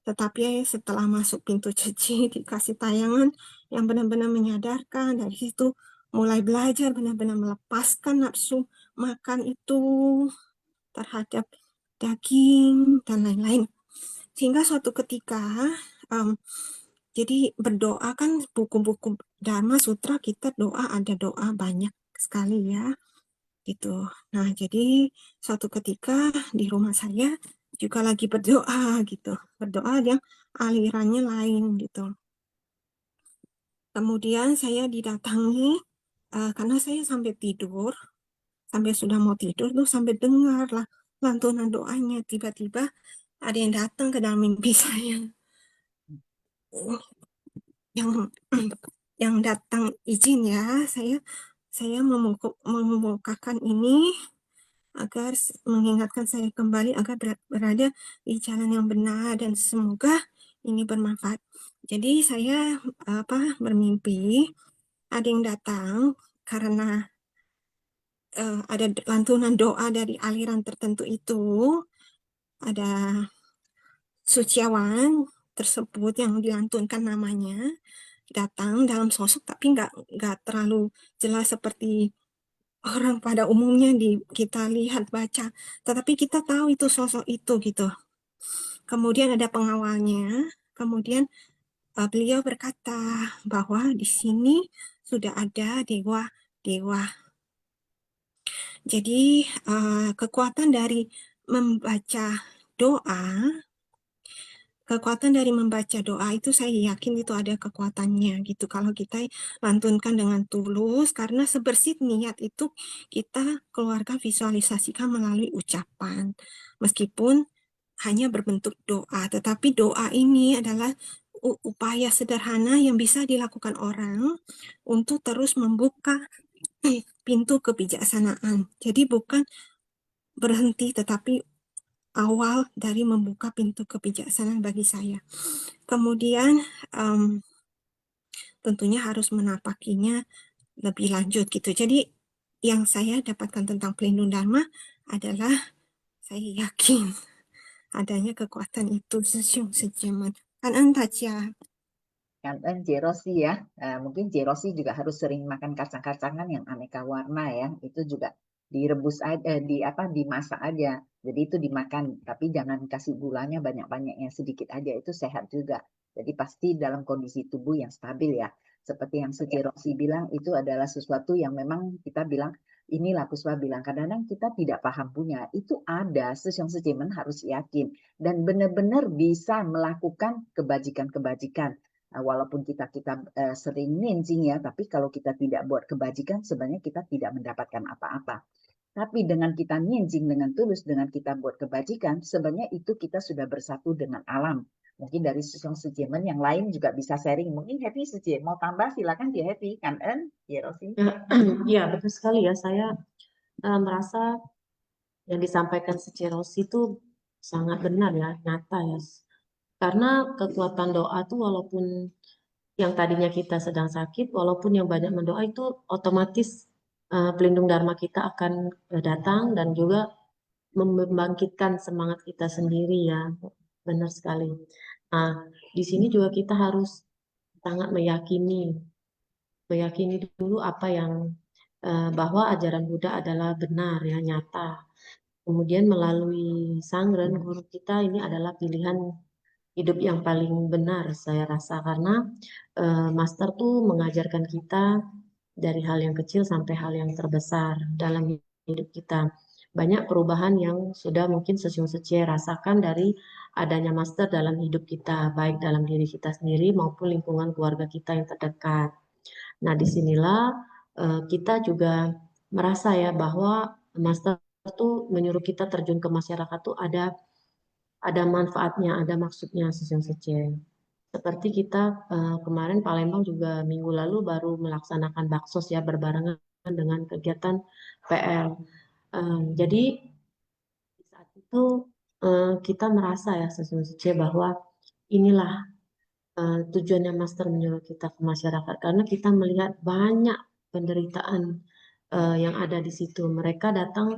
tetapi setelah masuk pintu Ceci dikasih tayangan yang benar-benar menyadarkan, dari situ mulai belajar benar-benar melepaskan nafsu makan itu terhadap daging dan lain-lain. Sehingga suatu ketika jadi berdoa kan buku-buku Dharma Sutra kita doa ada doa banyak sekali ya gitu. Nah jadi suatu ketika di rumah saya juga lagi berdoa gitu, berdoa yang alirannya lain gitu. Kemudian saya didatangi karena saya sampai tidur, sampai sudah mau tidur tuh sampai dengar lah lantunan doanya, tiba-tiba ada yang datang ke dalam mimpi saya. Yang datang izin ya, saya memukakan ini agar mengingatkan saya kembali agar berada di jalan yang benar dan semoga ini bermanfaat. Jadi saya bermimpi ada yang datang karena ada lantunan doa dari aliran tertentu itu, ada suciawan tersebut yang dilantunkan namanya datang dalam sosok tapi nggak terlalu jelas seperti orang pada umumnya kita lihat baca, tetapi kita tahu itu sosok itu gitu. Kemudian ada pengawalnya, kemudian beliau berkata bahwa di sini sudah ada dewa-dewa. Jadi kekuatan dari membaca doa itu saya yakin itu ada kekuatannya gitu. Kalau kita lantunkan dengan tulus, karena sebersih niat itu kita keluarkan, visualisasikan melalui ucapan. Meskipun hanya berbentuk doa, tetapi doa ini adalah upaya sederhana yang bisa dilakukan orang untuk terus membuka pintu kebijaksanaan. Jadi bukan berhenti, tetapi awal dari membuka pintu kebijaksanaan bagi saya. Kemudian tentunya harus menapakinya lebih lanjut gitu. Jadi yang saya dapatkan tentang pelindung Dharma adalah saya yakin adanya kekuatan itu sesyung sejaman. Kan Tacia. Kan Jerosi ya, mungkin Jerosi juga harus sering makan kacang-kacangan yang aneka warna ya, itu juga direbus aja, dimasak aja, jadi itu dimakan, tapi jangan kasih gulanya banyak-banyaknya, sedikit aja, itu sehat juga. Jadi pasti dalam kondisi tubuh yang stabil ya, seperti yang Jerosi bilang itu adalah sesuatu yang memang kita bilang inilah Puspa bilang, kadang-kadang kita tidak paham punya, itu ada, Sesyong Sejemen harus yakin, dan benar-benar bisa melakukan kebajikan-kebajikan. Walaupun kita sering ninjing ya, tapi kalau kita tidak buat kebajikan, sebenarnya kita tidak mendapatkan apa-apa. Tapi dengan kita ninjing dengan tulus, dengan kita buat kebajikan, sebenarnya itu kita sudah bersatu dengan alam. Mungkin dari Sesyong Sejemen yang lain juga bisa sharing. Mungkin Happy Sejemen mau tambah, silakan dia Happy. Kan ya Rosi. Ya, betul sekali ya. Saya merasa yang disampaikan Seci Rosi itu sangat benar ya, nyata ya. Karena kekuatan doa tuh walaupun yang tadinya kita sedang sakit, walaupun yang banyak mendoa itu otomatis pelindung dharma kita akan datang dan juga membangkitkan semangat kita sendiri ya. Benar sekali. Nah, di sini juga kita harus sangat meyakini dulu apa yang bahwa ajaran Buddha adalah benar ya, nyata. Kemudian melalui Sangren, guru kita ini adalah pilihan hidup yang paling benar saya rasa, karena Master tuh mengajarkan kita dari hal yang kecil sampai hal yang terbesar dalam hidup kita. Banyak perubahan yang sudah mungkin Sesyong Secie rasakan dari adanya Master dalam hidup kita, baik dalam diri kita sendiri maupun lingkungan keluarga kita yang terdekat. Nah, disinilah kita juga merasa ya bahwa Master tuh menyuruh kita terjun ke masyarakat tuh ada manfaatnya, ada maksudnya Sesyong Secie. Seperti kita kemarin Palembang juga minggu lalu baru melaksanakan baksos ya, berbarengan dengan kegiatan PL. Jadi di saat itu kita merasa ya Sesyong Secie bahwa inilah tujuannya Master menyuruh kita ke masyarakat, karena kita melihat banyak penderitaan yang ada di situ. Mereka datang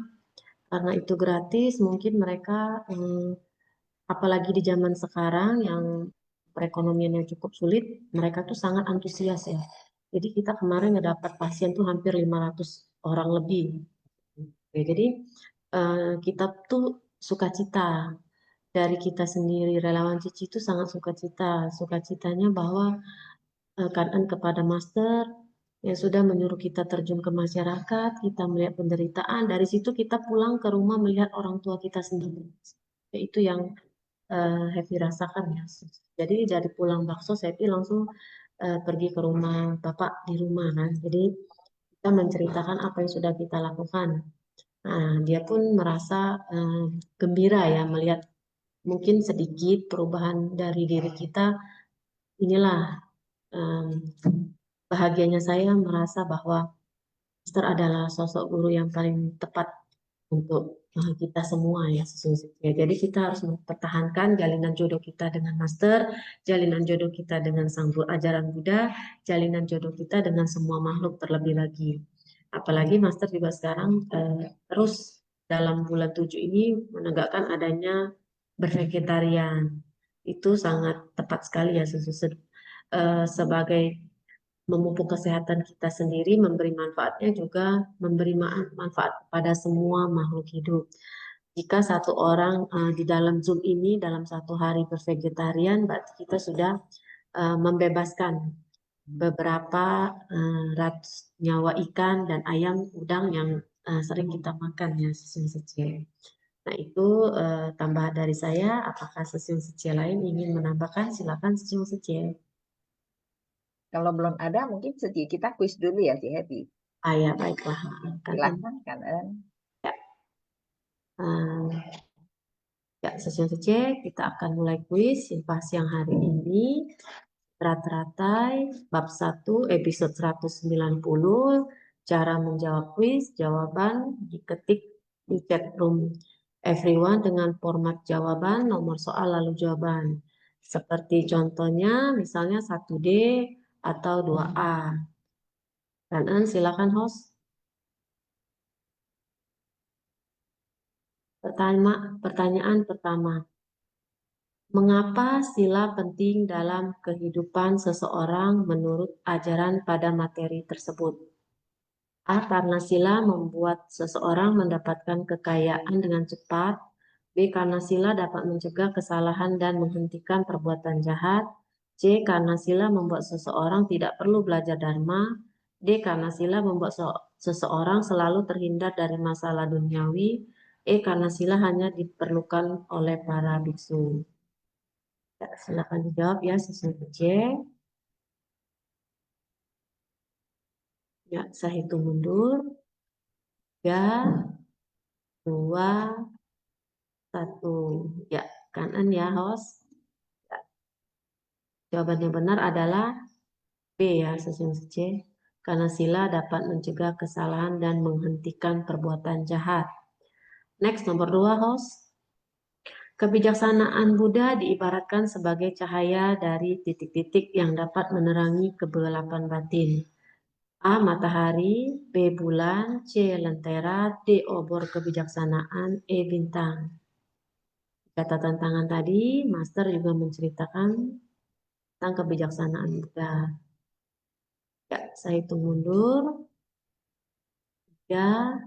karena itu gratis, mungkin mereka apalagi di zaman sekarang yang perekonomiannya cukup sulit, mereka tuh sangat antusias ya. Jadi kita kemarin ngedapat pasien tuh hampir 500 orang lebih. Oke, jadi kita tuh sukacita dari kita sendiri, relawan Cici itu sangat sukacita. Sukacitanya bahwa kangen kepada Master yang sudah menyuruh kita terjun ke masyarakat, kita melihat penderitaan, dari situ kita pulang ke rumah melihat orang tua kita sendiri. Itu yang Happy rasakan ya. Jadi dari pulang bakso, Happy langsung pergi ke rumah Bapak di rumah kan. Jadi kita menceritakan apa yang sudah kita lakukan. Nah, dia pun merasa gembira ya melihat mungkin sedikit perubahan dari diri kita. Inilah bahagianya saya merasa bahwa Master adalah sosok guru yang paling tepat untuk kita semua ya sesungguhnya. Jadi kita harus mempertahankan jalinan jodoh kita dengan Master, jalinan jodoh kita dengan Sang Ajaran Buddha, jalinan jodoh kita dengan semua makhluk terlebih lagi. Apalagi Master juga sekarang terus dalam bulan 7 ini menegakkan adanya bervegetarian. Itu sangat tepat sekali ya sebagai memupuk kesehatan kita sendiri, memberi manfaatnya juga memberi manfaat kepada semua makhluk hidup. Jika satu orang di dalam Zoom ini dalam satu hari bervegetarian, berarti kita sudah membebaskan beberapa ratus nyawa ikan dan ayam, udang yang sering kita makan ya Sesyong Secie. Nah itu tambahan dari saya. Apakah Sesyong Secie lain ingin menambahkan? Silakan Sesyong Secie. Kalau belum ada, mungkin kita kuis dulu ya, si Happy. Ya, baiklah. Silakan, kan. Ya, Sesyong Secie, kita akan mulai kuis siang hari ini. Teratai, bab 1, episode 190, cara menjawab kuis, jawaban diketik di chat room everyone dengan format jawaban, nomor soal lalu jawaban. Seperti contohnya, misalnya 1D atau 2A. Dan silakan host. Pertanyaan pertama. Mengapa sila penting dalam kehidupan seseorang menurut ajaran pada materi tersebut? A. Karena sila membuat seseorang mendapatkan kekayaan dengan cepat. B. Karena sila dapat mencegah kesalahan dan menghentikan perbuatan jahat. C. Karena sila membuat seseorang tidak perlu belajar dharma. D. Karena sila membuat seseorang selalu terhindar dari masalah duniawi. E. Karena sila hanya diperlukan oleh para biksu. Ya, silakan dijawab ya sesuai C. Ya, saya hitung mundur. 3, 2, 1. Ya, kanan ya, host. Ya. Jawaban yang benar adalah B ya, sesuai C. Karena sila dapat mencegah kesalahan dan menghentikan perbuatan jahat. Next, nomor 2, host. Kebijaksanaan Buddha diibaratkan sebagai cahaya dari titik-titik yang dapat menerangi kegelapan batin. A. Matahari, B. Bulan, C. Lentera, D. Obor kebijaksanaan, E. Bintang. Catatan tangan tadi, Master juga menceritakan tentang kebijaksanaan Buddha. Ya, saya hitung mundur. 3,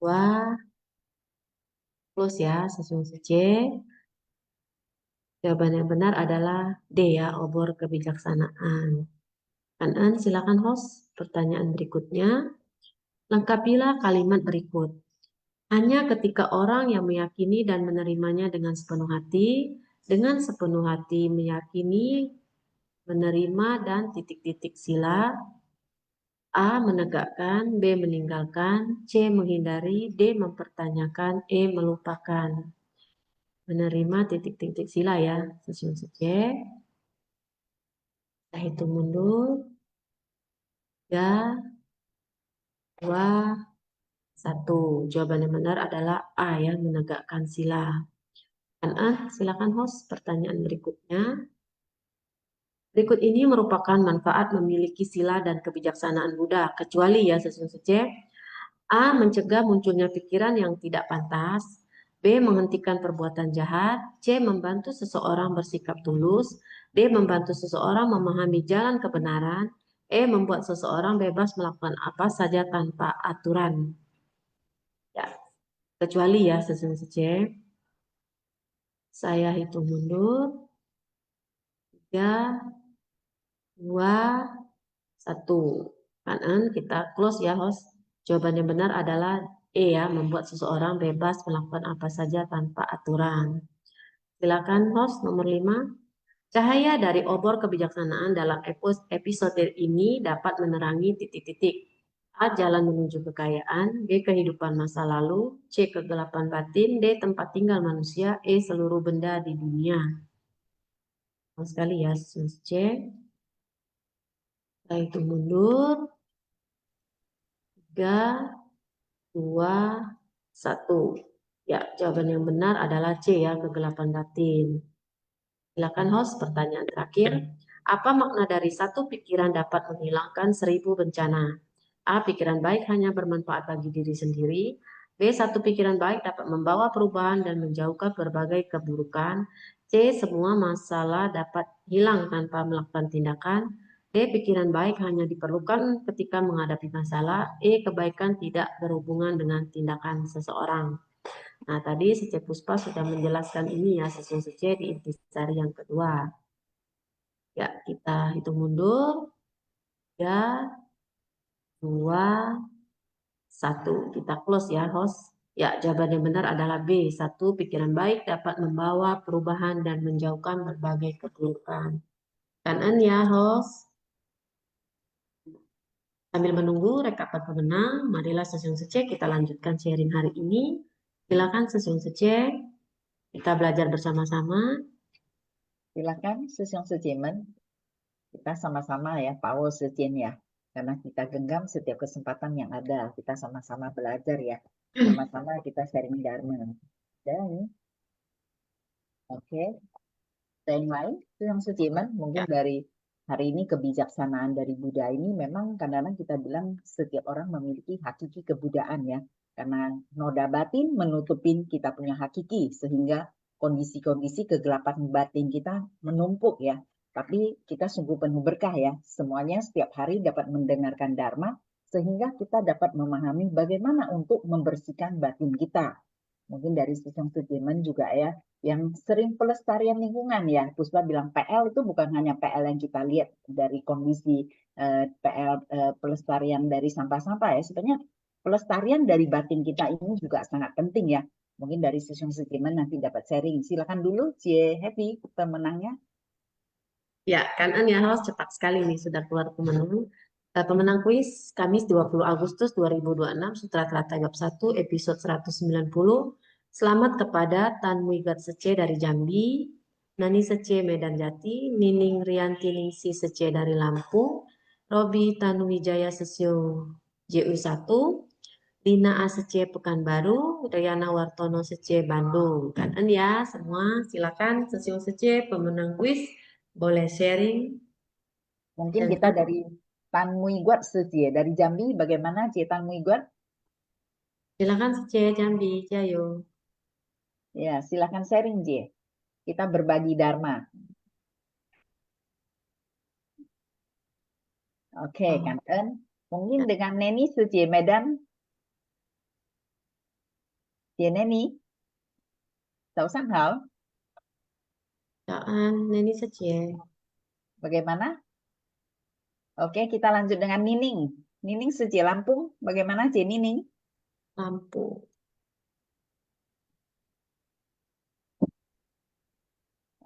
2, close ya, sesuai C. Jawaban yang benar adalah D ya, obor kebijaksanaan. Kanan, silakan host. Pertanyaan berikutnya. Lengkapilah kalimat berikut. Hanya ketika orang yang meyakini dan menerimanya dengan sepenuh hati meyakini, menerima dan titik-titik sila. A. Menegakkan, B. Meninggalkan, C. Menghindari, D. Mempertanyakan, E. Melupakan. Menerima titik-titik sila ya, sesuai C. Kita hitung mundur. 3, 2, 1. Jawaban yang benar adalah A ya, menegakkan sila. Kanan, silakan host. Pertanyaan berikutnya. Berikut ini merupakan manfaat memiliki sila dan kebijaksanaan Buddha, kecuali ya sesuai C. A. Mencegah munculnya pikiran yang tidak pantas. B. Menghentikan perbuatan jahat. C. Membantu seseorang bersikap tulus. D. Membantu seseorang memahami jalan kebenaran. E. Membuat seseorang bebas melakukan apa saja tanpa aturan. Ya, kecuali ya sesuai C. Saya hitung mundur. 3, 2, 1. Kanan kita close ya host. Jawaban yang benar adalah E ya, membuat seseorang bebas melakukan apa saja tanpa aturan. Silakan host nomor 5. Cahaya dari obor kebijaksanaan dalam episode ini dapat menerangi titik-titik. A. Jalan menuju kekayaan. B. Kehidupan masa lalu. C. Kegelapan batin. D. Tempat tinggal manusia. E. Seluruh benda di dunia. Sama sekali ya, C. Saya hitung mundur. 3, 2, 1. Ya, jawaban yang benar adalah C ya, kegelapan batin. Silakan host, pertanyaan terakhir. Apa makna dari satu pikiran dapat menghilangkan 1000 bencana? A. Pikiran baik hanya bermanfaat bagi diri sendiri. B. Satu pikiran baik dapat membawa perubahan dan menjauhkan berbagai keburukan. C. Semua masalah dapat hilang tanpa melakukan tindakan. D. Pikiran baik hanya diperlukan ketika menghadapi masalah. E. Kebaikan tidak berhubungan dengan tindakan seseorang. Nah, tadi Sece Puspa sudah menjelaskan ini ya, sesuai di intisari yang kedua. Ya, kita hitung mundur. 3, 2, 1. Kita close ya, host. Ya, jawaban yang benar adalah B. Satu, pikiran baik dapat membawa perubahan dan menjauhkan berbagai keburukan. Kanan ya, host. Sambil menunggu rekapan pemenang, marilah sesung secek kita lanjutkan sharing hari ini. Silakan sesung secek, kita belajar bersama-sama. Silakan Sesong Sejemen, kita sama-sama ya, Pao Sejen ya, karena kita genggam setiap kesempatan yang ada, kita sama-sama belajar ya, sama-sama kita sharing Dharma. Dan, oke, yang lain, Sesong Sejemen, mungkin dari hari ini kebijaksanaan dari Buddha ini memang kadang-kadang kita bilang setiap orang memiliki hakiki kebudaan ya. Karena noda batin menutupin kita punya hakiki sehingga kondisi-kondisi kegelapan batin kita menumpuk ya. Tapi kita sungguh penuh berkah ya. Semuanya setiap hari dapat mendengarkan Dharma sehingga kita dapat memahami bagaimana untuk membersihkan batin kita. Mungkin dari Sesong Sejemen juga ya, yang sering pelestarian lingkungan ya. Puspa bilang PL itu bukan hanya PL yang kita lihat dari kondisi pelestarian dari sampah-sampah ya. Sebenarnya pelestarian dari batin kita ini juga sangat penting ya. Mungkin dari Susyong Sujiman nanti dapat sharing. Silakan dulu, Cie Happy, pemenangnya. Ya, Kanan ya host cepat sekali nih sudah keluar pemenang. Pemenang kuis Kamis 20 Agustus 2026 Sutratra Tanggap 1 episode 190. Selamat kepada Tan Muigat Sece dari Jambi, Nani Sece Medan Jati, Nining Rianti Ningsi Sece dari Lampung, Robi Tanuwijaya Sesio JU1, Lina A Sece Pekanbaru, Riana Wartono Sece Bandung. Kanan ya semua, silakan Sesio Sece pemenang kuis boleh sharing. Mungkin Dan kita dari Tan Muiguat Cie, dari Jambi, bagaimana Cie Tan Muiguat? silakan Sece Jambi, Jayo. Ya, silakan sharing Cie. Kita berbagi dharma. Oke, Kan En. Mungkin dengan Neni Cie Medan. Cie Neni. Tahu hal? Chào Neni Sece. Bagaimana? Oke, kita lanjut dengan Nining. Nining Cie Lampung. Bagaimana Cie Nining? Lampung.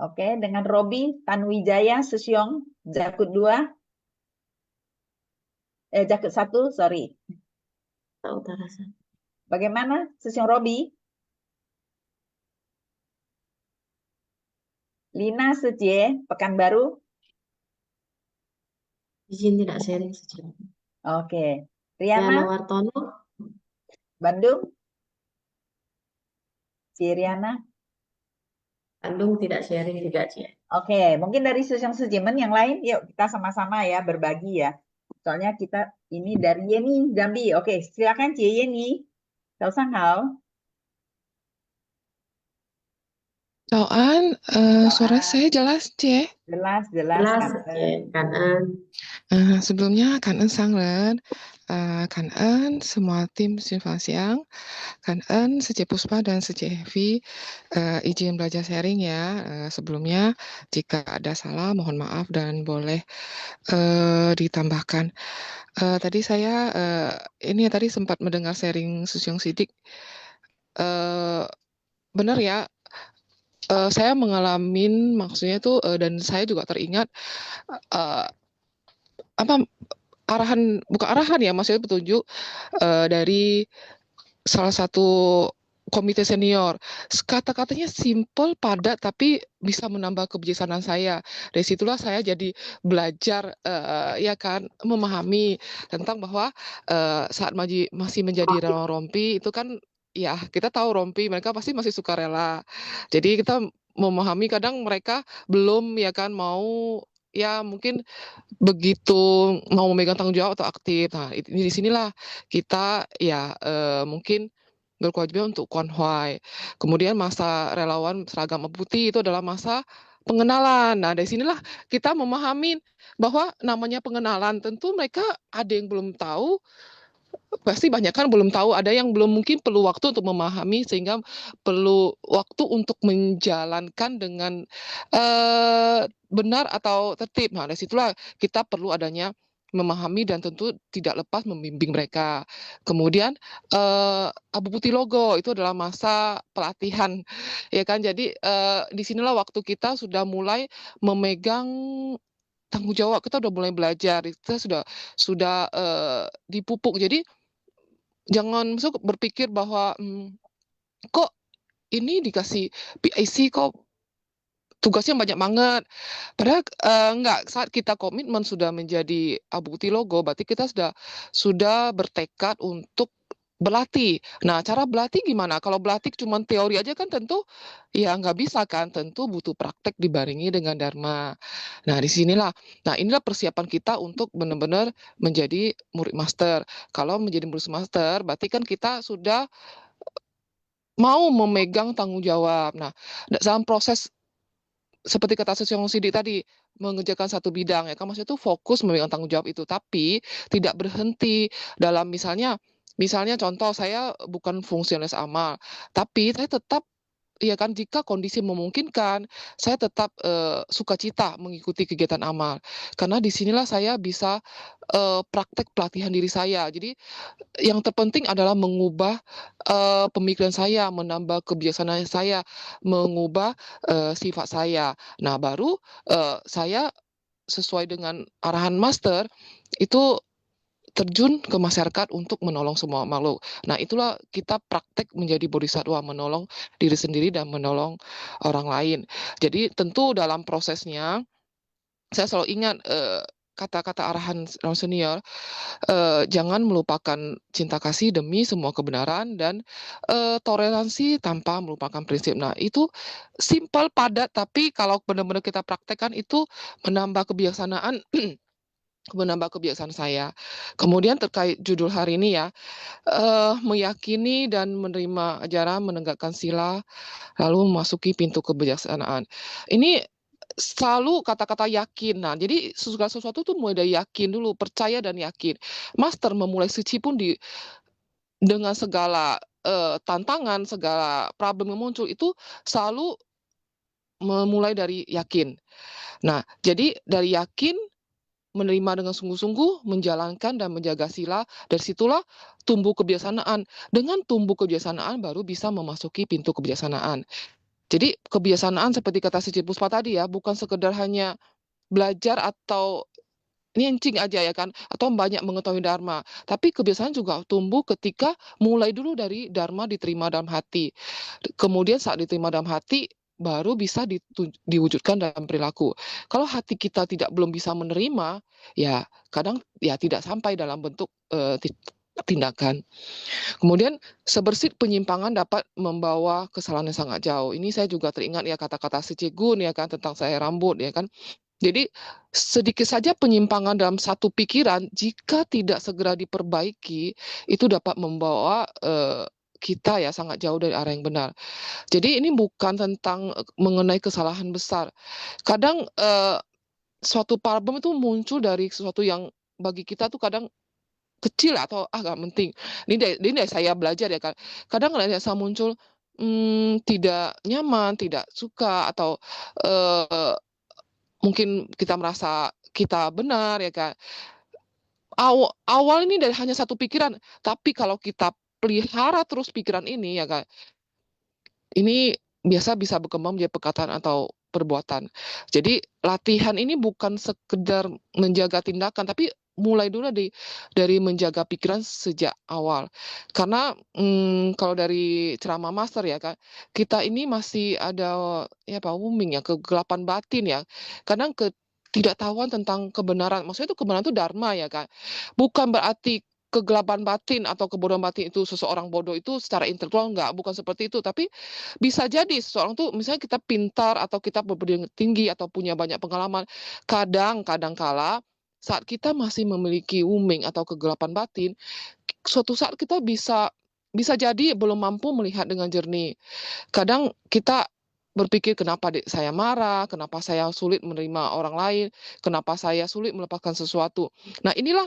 Oke, dengan Robi Tanuwijaya Susyong Jakut 2. Jakut 1, sorry. Utara sana. Bagaimana Susyong Robi? Lina Secie Pekanbaru. Izin tidak sharing Sece. Oke. Riana Riana Wartono. Bandung. Cie Riana. Bandung tidak sharing juga Cie. Oke, mungkin dari Susyong Sujiman yang lain, yuk kita sama-sama ya berbagi ya. Soalnya kita ini dari Yeni Jambi. Oke, silakan Cie Yeni. Tahu hal? Chào An, suara saya jelas, Cie? Jelas, Jelas Kan Sece. Kanan. Sebelumnya Kan En Sanglen, Kan En, semua tim Sylvan Siang, Kan En, Sece Puspa dan Sece Heavy, izin belajar sharing ya. Sebelumnya jika ada salah mohon maaf dan boleh ditambahkan. Tadi saya ini tadi sempat mendengar sharing Susyong Sidik. Benar ya. Saya mengalami maksudnya itu dan saya juga teringat bukan arahan ya, maksudnya petunjuk dari salah satu komite senior. Kata-katanya simple, padat, tapi bisa menambah kebijaksanaan saya. Dari situlah saya jadi belajar ya kan, memahami tentang bahwa saat masih menjadi relawan Rompi itu kan ya kita tahu Rompi mereka pasti masih suka rela. Jadi kita memahami kadang mereka belum ya kan mau ya mungkin begitu mau memegang tanggung jawab atau aktif. Nah, di sinilah kita ya mungkin berkewajiban untuk konvoy. Kemudian masa relawan seragam putih itu adalah masa pengenalan. Nah, dari sinilah kita memahami bahwa namanya pengenalan tentu mereka ada yang belum tahu, pasti banyak kan belum tahu, ada yang belum mungkin perlu waktu untuk memahami sehingga perlu waktu untuk menjalankan dengan benar atau tertib. Nah, dari situlah kita perlu adanya memahami dan tentu tidak lepas membimbing mereka. Kemudian Abu Putih Logo itu adalah masa pelatihan, ya kan. Jadi disinilah waktu kita sudah mulai memegang tanggung jawab, kita udah mulai belajar, kita sudah dipupuk. Jadi jangan berpikir bahwa kok ini dikasih PIC kok tugasnya banyak banget. Padahal enggak, saat kita komitmen sudah menjadi Abu Putih Logo, berarti kita sudah bertekad untuk berlatih. Nah, cara berlatih gimana? Kalau berlatih cuma teori aja kan tentu ya nggak bisa kan, tentu butuh praktek dibarengi dengan dharma. Nah, inilah persiapan kita untuk benar-benar menjadi murid master. Kalau menjadi murid master, berarti kan kita sudah mau memegang tanggung jawab. Nah, dalam proses seperti kata Susyong Sidik tadi, mengerjakan satu bidang ya kan, maksudnya itu fokus memegang tanggung jawab itu, tapi tidak berhenti dalam misalnya contoh saya bukan fungsionalis amal, tapi saya tetap ya kan, jika kondisi memungkinkan, saya tetap sukacita mengikuti kegiatan amal. Karena di sinilah saya bisa praktek pelatihan diri saya. Jadi yang terpenting adalah mengubah pemikiran saya, menambah kebijaksanaan saya, mengubah sifat saya. Nah, baru saya sesuai dengan arahan master itu terjun ke masyarakat untuk menolong semua makhluk. Nah, itulah kita praktek menjadi bodhisatwa, menolong diri sendiri dan menolong orang lain. Jadi tentu dalam prosesnya saya selalu ingat kata-kata arahan orang senior, jangan melupakan cinta kasih demi semua kebenaran dan toleransi tanpa melupakan prinsip. Nah, itu simpel, padat, tapi kalau benar-benar kita praktekkan itu menambah kebijaksanaan saya. Kemudian terkait judul hari ini ya, meyakini dan menerima ajaran menegakkan sila, lalu memasuki pintu kebijaksanaan. Ini selalu kata-kata yakin. Nah, jadi segala sesuatu tuh mulai dari yakin dulu, percaya dan yakin. Master memulai suci pun dengan segala tantangan, segala problem yang muncul itu selalu memulai dari yakin. Nah, jadi dari yakin, menerima dengan sungguh-sungguh, menjalankan dan menjaga sila, dari situlah tumbuh kebijaksanaan. Dengan tumbuh kebijaksanaan baru bisa memasuki pintu kebijaksanaan. Jadi kebijaksanaan seperti kata Suci Puspa tadi ya, bukan sekedar hanya belajar atau nyincing aja ya kan, atau banyak mengetahui dharma. Tapi kebiasaan juga tumbuh ketika mulai dulu dari dharma diterima dalam hati. Kemudian saat diterima dalam hati, baru bisa diwujudkan dalam perilaku. Kalau hati kita belum bisa menerima, ya kadang ya tidak sampai dalam bentuk tindakan. Kemudian sebersit penyimpangan dapat membawa kesalahan yang sangat jauh. Ini saya juga teringat ya kata-kata si Cigun ya kan tentang saya rambut ya kan. Jadi sedikit saja penyimpangan dalam satu pikiran jika tidak segera diperbaiki itu dapat membawa kita ya sangat jauh dari arah yang benar. Jadi ini bukan tentang mengenai kesalahan besar. Kadang suatu problem itu muncul dari sesuatu yang bagi kita tuh kadang kecil atau gak penting. Ini dari saya belajar ya kan. Kadang saya muncul tidak nyaman, tidak suka atau mungkin kita merasa kita benar ya kan. Awal ini dari hanya satu pikiran, tapi kalau kita pelihara terus pikiran ini ya kan, ini biasa bisa berkembang menjadi perkataan atau perbuatan. Jadi latihan ini bukan sekedar menjaga tindakan, tapi mulai dulu dari menjaga pikiran sejak awal. Karena kalau dari ceramah master ya kan, kita ini masih ada ya wuming ya, kegelapan batin ya. Kadang ketidaktahuan tentang kebenaran. Maksudnya itu kebenaran itu dharma ya kan. Bukan berarti kegelapan batin atau kebodohan batin itu seseorang bodoh itu secara intelektual enggak, bukan seperti itu. Tapi bisa jadi seseorang tuh misalnya kita pintar atau kita berpendidikan tinggi atau punya banyak pengalaman. Kadang-kala saat kita masih memiliki wuming atau kegelapan batin, suatu saat kita bisa jadi belum mampu melihat dengan jernih. Kadang kita berpikir kenapa saya marah, kenapa saya sulit menerima orang lain, kenapa saya sulit melepaskan sesuatu. Nah, inilah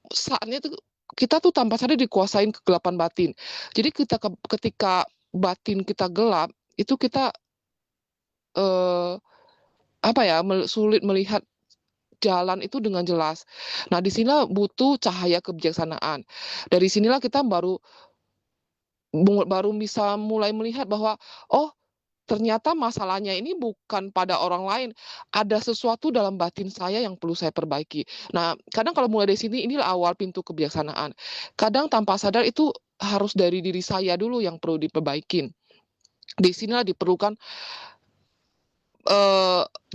saatnya tuh kita tuh tanpa sadar dikuasain kegelapan batin. Jadi ketika batin kita gelap, itu kita sulit melihat jalan itu dengan jelas. Nah, di sinilah butuh cahaya kebijaksanaan. Dari sinilah kita baru bisa mulai melihat bahwa ternyata masalahnya ini bukan pada orang lain, ada sesuatu dalam batin saya yang perlu saya perbaiki. Nah, kadang kalau mulai dari sini, inilah awal pintu kebijaksanaan. Kadang tanpa sadar itu harus dari diri saya dulu yang perlu diperbaikin. Di sinilah diperlukan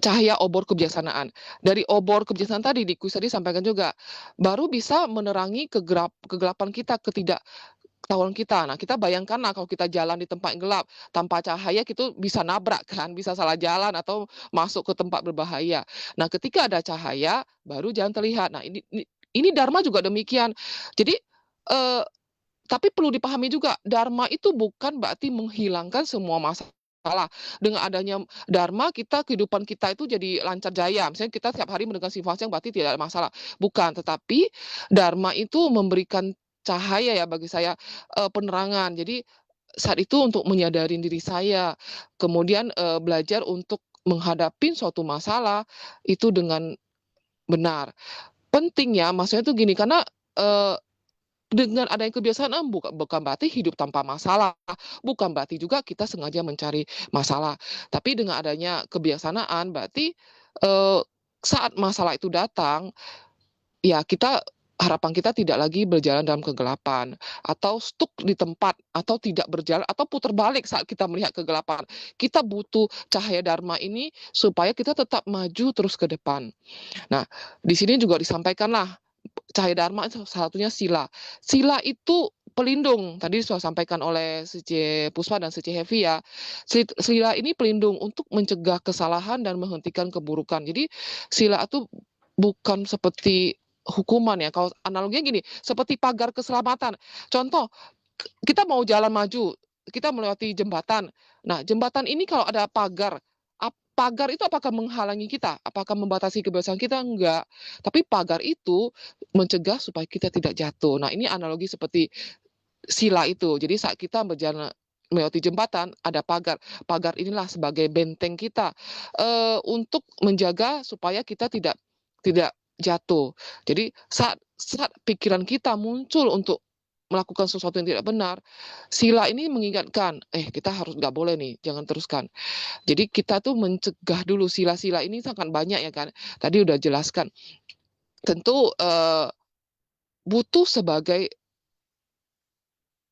cahaya obor kebijaksanaan. Dari obor kebijaksanaan tadi, di kuis tadi sampaikan juga, baru bisa menerangi kegelapan kita, ketidaktahuan kita. Nah, kita bayangkanlah kalau kita jalan di tempat yang gelap, tanpa cahaya kita bisa nabrak kan, bisa salah jalan atau masuk ke tempat berbahaya. Nah, ketika ada cahaya, baru jalan terlihat. Nah, ini dharma juga demikian. Jadi, tapi perlu dipahami juga, dharma itu bukan berarti menghilangkan semua masalah. Dengan adanya dharma, kehidupan kita itu jadi lancar jaya. Misalnya kita setiap hari mendengar sifat yang berarti tidak ada masalah. Bukan, tetapi dharma itu memberikan cahaya ya bagi saya, penerangan. Jadi saat itu untuk menyadari diri saya, kemudian belajar untuk menghadapi suatu masalah itu dengan benar. Penting ya, maksudnya tuh gini, karena dengan adanya kebiasaan bukan berarti hidup tanpa masalah, bukan berarti juga kita sengaja mencari masalah. Tapi dengan adanya kebiasaan berarti saat masalah itu datang, ya harapan kita tidak lagi berjalan dalam kegelapan, atau stuck di tempat, atau tidak berjalan, atau putar balik saat kita melihat kegelapan. Kita butuh cahaya Dharma ini supaya kita tetap maju terus ke depan. Nah, di sini juga disampaikanlah cahaya Dharma itu salah satunya sila. Sila itu pelindung, tadi sudah sampaikan oleh Sece Puspa dan Sece Hevi ya. Sila ini pelindung untuk mencegah kesalahan dan menghentikan keburukan. Jadi sila itu bukan seperti hukuman ya. Kalau analoginya gini, seperti pagar keselamatan. Contoh, kita mau jalan maju, kita melewati jembatan. Nah, jembatan ini kalau ada pagar, pagar itu apakah menghalangi kita? Apakah membatasi kebebasan kita? Enggak. Tapi pagar itu mencegah supaya kita tidak jatuh. Nah, ini analogi seperti sila itu. Jadi saat kita berjalan melewati jembatan, ada pagar. Pagar inilah sebagai benteng kita untuk menjaga supaya kita tidak jatuh. Jadi saat pikiran kita muncul untuk melakukan sesuatu yang tidak benar, sila ini mengingatkan, kita harus nggak boleh nih, jangan teruskan. Jadi kita tuh mencegah dulu. Sila-sila ini sangat banyak ya kan. Tadi udah jelaskan. Tentu butuh sebagai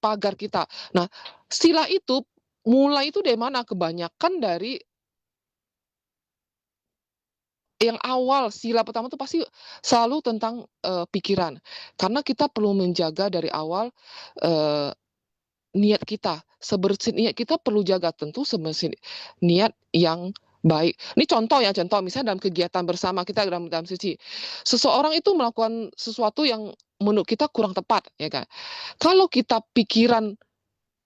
pagar kita. Nah, sila itu mulai itu dari mana? Kebanyakan dari yang awal, sila pertama itu pasti selalu tentang pikiran. Karena kita perlu menjaga dari awal niat kita. Sebersih niat kita perlu jaga, tentu sebersih niat yang baik. Ini contoh ya, misalnya dalam kegiatan bersama kita dalam suci. Seseorang itu melakukan sesuatu yang menurut kita kurang tepat, ya kan? Kalau kita pikiran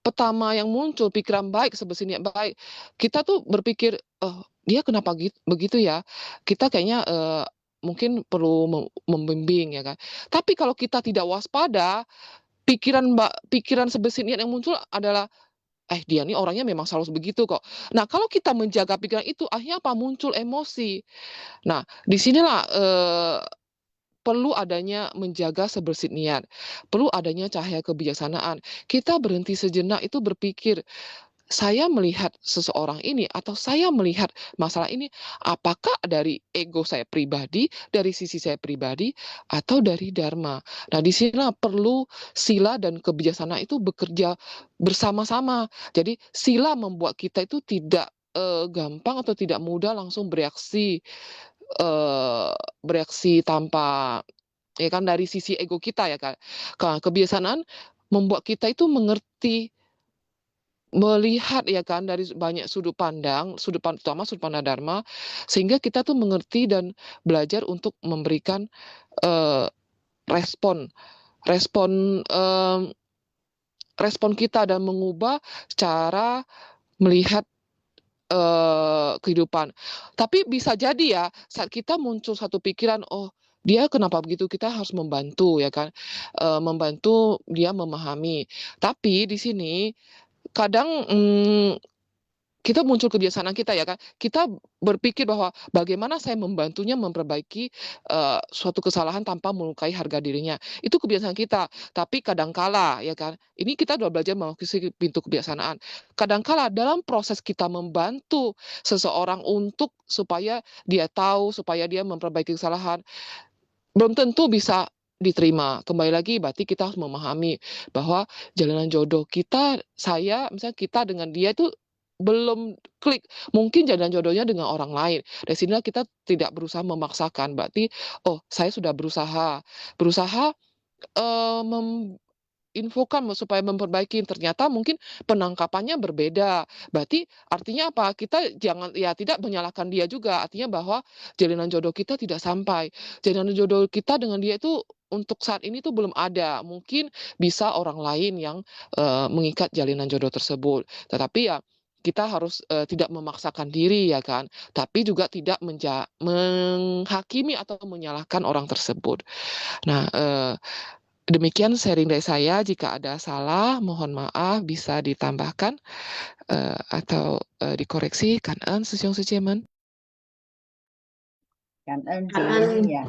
pertama yang muncul, pikiran baik, sebersih niat baik, kita tuh berpikir, dia kenapa begitu ya? Kita kayaknya mungkin perlu membimbing ya kan. Tapi kalau kita tidak waspada, pikiran sebersih niat yang muncul adalah dia nih orangnya memang selalu begitu kok. Nah, kalau kita menjaga pikiran itu, akhirnya apa? Muncul emosi. Nah, disinilah perlu adanya menjaga sebersih niat, perlu adanya cahaya kebijaksanaan. Kita berhenti sejenak itu berpikir, saya melihat seseorang ini atau saya melihat masalah ini, apakah dari ego saya pribadi, dari sisi saya pribadi, atau dari Dharma. Nah, di sinilah perlu sila dan kebijaksanaan itu bekerja bersama-sama. Jadi sila membuat kita itu tidak gampang atau tidak mudah langsung bereaksi tanpa ya kan dari sisi ego kita ya kan. Kebiasaan membuat kita itu mengerti, melihat ya kan dari banyak sudut pandang, terutama sudut pandang Dharma, sehingga kita tuh mengerti dan belajar untuk memberikan respon kita dan mengubah cara melihat kehidupan. Tapi bisa jadi ya saat kita muncul satu pikiran, dia kenapa begitu, kita harus membantu ya kan, membantu dia memahami. Tapi di sini kadang kita muncul kebiasaan kita ya kan, kita berpikir bahwa bagaimana saya membantunya memperbaiki suatu kesalahan tanpa melukai harga dirinya. Itu kebiasaan kita. Tapi kadangkala ya kan, ini kita sudah belajar memasuki pintu kebiasaan. Kadangkala dalam proses kita membantu seseorang supaya dia tahu, supaya dia memperbaiki kesalahan, belum tentu bisa diterima. Kembali lagi berarti kita harus memahami bahwa jalanan jodoh misalnya kita dengan dia itu belum klik, mungkin jalanan jodohnya dengan orang lain. Dari sinilah kita tidak berusaha memaksakan, berarti saya sudah berusaha infokan supaya memperbaiki, ternyata mungkin penangkapannya berbeda. Berarti artinya apa? Kita tidak menyalahkan dia juga. Artinya bahwa jalinan jodoh kita tidak sampai. Jalinan jodoh kita dengan dia itu untuk saat ini tuh belum ada. Mungkin bisa orang lain yang mengikat jalinan jodoh tersebut. Tetapi ya kita harus tidak memaksakan diri ya kan. Tapi juga tidak menghakimi atau menyalahkan orang tersebut. Nah, Demikian sharing dari saya. Jika ada salah, mohon maaf, bisa ditambahkan atau dikoreksi. Cảm ơn sư兄sư姐们. Kan Cảm ini ơn. ya.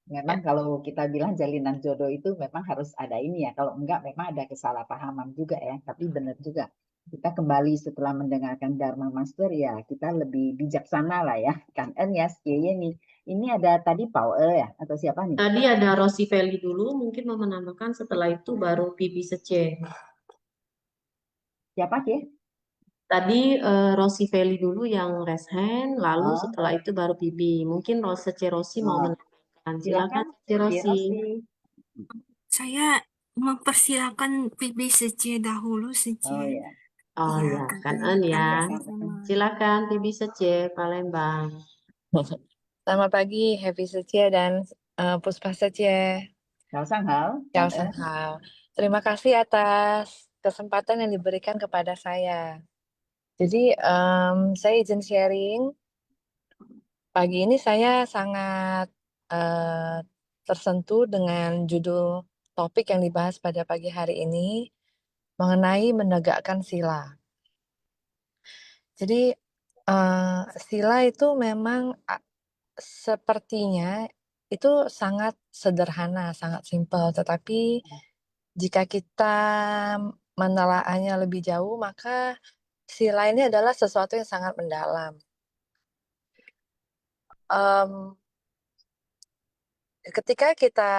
Memang kalau kita bilang jalinan jodoh itu memang harus ada ini ya. Kalau enggak memang ada kesalahpahaman juga ya. Tapi benar juga. Kita kembali setelah mendengarkan Dharma Master ya, kita lebih bijaksana lah ya. Kan ya, nih. Ini ada tadi Paul ya atau siapa nih? Tadi ada Rosi Feli dulu, mungkin mau menambahkan, setelah itu baru Pipi Sece. Siapa sih? Tadi Rosi Feli dulu yang raise hand, lalu Oh. setelah itu baru Pipi. Mungkin Sece Rosi mau Oh. menambahkan. Silakan, Silakan Sece Rosi. Saya mempersilakan Pipi Sece dahulu Oh Sece. ya. Oh Ya, ya, Kan En ya. sama-sama. Silakan Pipi Sece, Palembang. Selamat pagi, Happy Secia dan Puspa Secia. Chào Sanghal. Ciao Sanghal. Terima kasih atas kesempatan yang diberikan kepada saya. Jadi saya izin sharing. Pagi ini saya sangat tersentuh dengan judul topik yang dibahas pada pagi hari ini mengenai menegakkan sila. Jadi sila itu memang sepertinya itu sangat sederhana, sangat simpel. Tetapi jika kita menelaahnya lebih jauh, maka sila ini adalah sesuatu yang sangat mendalam. Ketika kita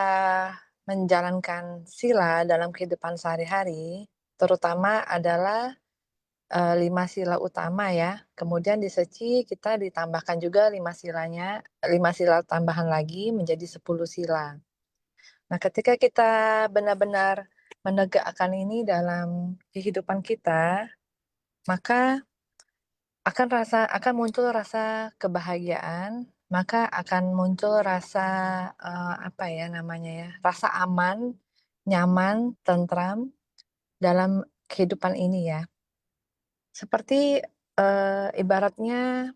menjalankan sila dalam kehidupan sehari-hari, terutama adalah 5 sila utama ya. Kemudian di Seci kita ditambahkan juga 5 sila tambahan lagi menjadi 10 sila. Nah, ketika kita benar-benar menegakkan ini dalam kehidupan kita, maka akan muncul rasa kebahagiaan, maka akan muncul rasa rasa aman, nyaman, tentram dalam kehidupan ini ya. Seperti ibaratnya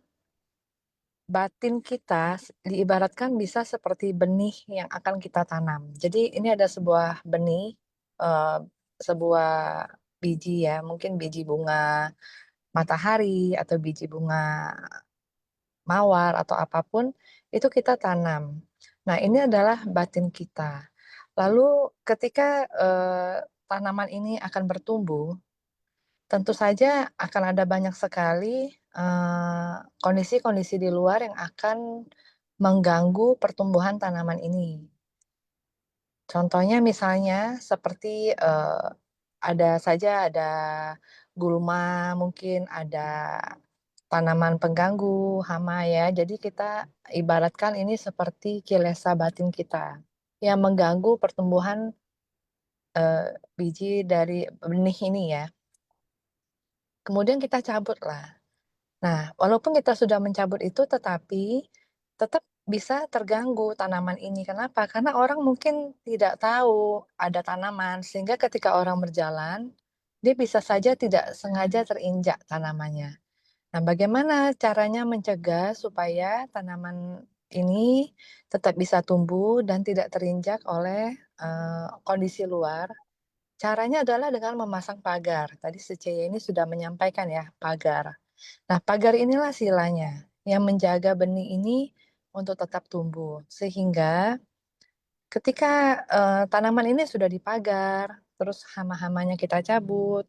batin kita diibaratkan bisa seperti benih yang akan kita tanam. Jadi ini ada sebuah benih, sebuah biji ya, mungkin biji bunga matahari atau biji bunga mawar atau apapun, itu kita tanam. Nah, ini adalah batin kita. Lalu ketika tanaman ini akan bertumbuh, tentu saja akan ada banyak sekali kondisi-kondisi di luar yang akan mengganggu pertumbuhan tanaman ini. Contohnya misalnya seperti ada gulma, mungkin ada tanaman pengganggu, hama ya. Jadi kita ibaratkan ini seperti kilesa batin kita yang mengganggu pertumbuhan biji dari benih ini ya. Kemudian kita cabutlah. Nah, walaupun kita sudah mencabut itu, tetapi tetap bisa terganggu tanaman ini. Kenapa? Karena orang mungkin tidak tahu ada tanaman, sehingga ketika orang berjalan, dia bisa saja tidak sengaja terinjak tanamannya. Nah, bagaimana caranya mencegah supaya tanaman ini tetap bisa tumbuh dan tidak terinjak oleh kondisi luar? Caranya adalah dengan memasang pagar. Tadi Secaya ini sudah menyampaikan ya, pagar. Nah, pagar inilah silanya yang menjaga benih ini untuk tetap tumbuh. Sehingga ketika tanaman ini sudah dipagar, terus hama-hamanya kita cabut,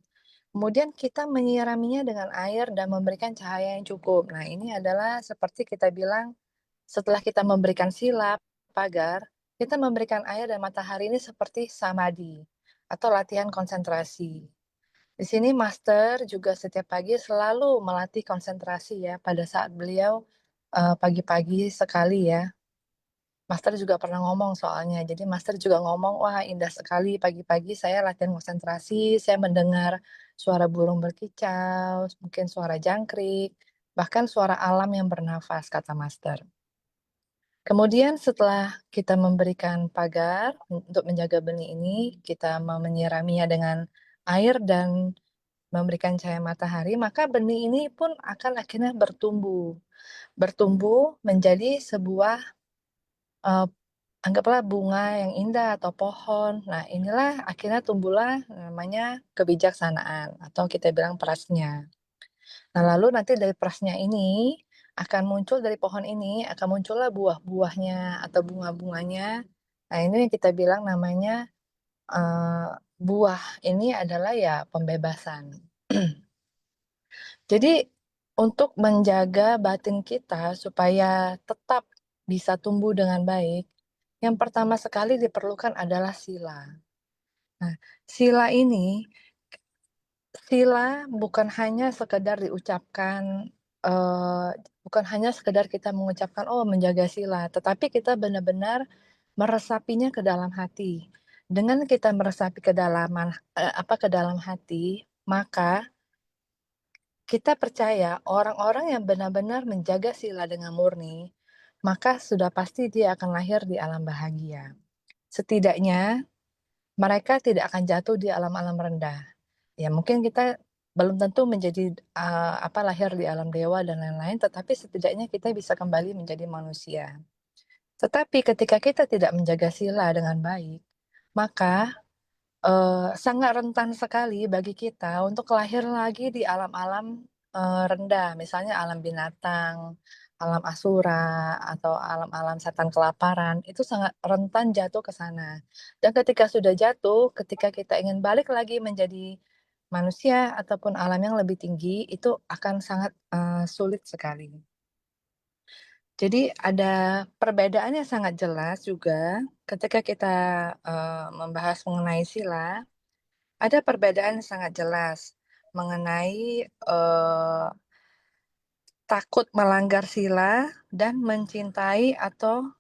kemudian kita menyiraminya dengan air dan memberikan cahaya yang cukup. Nah, ini adalah seperti kita bilang, setelah kita memberikan sila, pagar, kita memberikan air dan matahari ini seperti samadhi atau latihan konsentrasi. Di sini Master juga setiap pagi selalu melatih konsentrasi ya pada saat beliau pagi-pagi sekali ya. Master juga pernah ngomong soalnya. Jadi Master juga ngomong, wah indah sekali pagi-pagi saya latihan konsentrasi, saya mendengar suara burung berkicau, mungkin suara jangkrik, bahkan suara alam yang bernafas, kata Master. Kemudian setelah kita memberikan pagar untuk menjaga benih ini, kita menyiraminya dengan air dan memberikan cahaya matahari, maka benih ini pun akan akhirnya bertumbuh menjadi sebuah anggaplah bunga yang indah atau pohon. Nah, inilah akhirnya tumbuhlah namanya kebijaksanaan atau kita bilang prasnya. Nah, lalu nanti dari prasnya ini akan muncul dari pohon ini akan muncullah buah-buahnya atau bunga-bunganya. Nah, ini yang kita bilang namanya buah ini adalah ya pembebasan. Jadi untuk menjaga batin kita supaya tetap bisa tumbuh dengan baik, yang pertama sekali diperlukan adalah sila. Nah, sila ini, sila bukan hanya sekedar diucapkan, bukan hanya sekedar kita mengucapkan, oh menjaga sila, tetapi kita benar-benar meresapinya ke dalam hati. Dengan kita meresapi ke dalam hati, maka kita percaya orang-orang yang benar-benar menjaga sila dengan murni, maka sudah pasti dia akan lahir di alam bahagia. Setidaknya mereka tidak akan jatuh di alam-alam rendah. Ya mungkin kita belum tentu menjadi lahir di alam dewa dan lain-lain, tetapi setidaknya kita bisa kembali menjadi manusia. Tetapi ketika kita tidak menjaga sila dengan baik, maka sangat rentan sekali bagi kita untuk lahir lagi di alam-alam rendah, misalnya alam binatang, alam asura, atau alam-alam setan kelaparan, itu sangat rentan jatuh ke sana. Dan ketika sudah jatuh, ketika kita ingin balik lagi menjadi manusia ataupun alam yang lebih tinggi, itu akan sangat sulit sekali. Jadi ada perbedaan yang sangat jelas juga ketika kita membahas mengenai sila. Ada perbedaan yang sangat jelas mengenai takut melanggar sila dan mencintai atau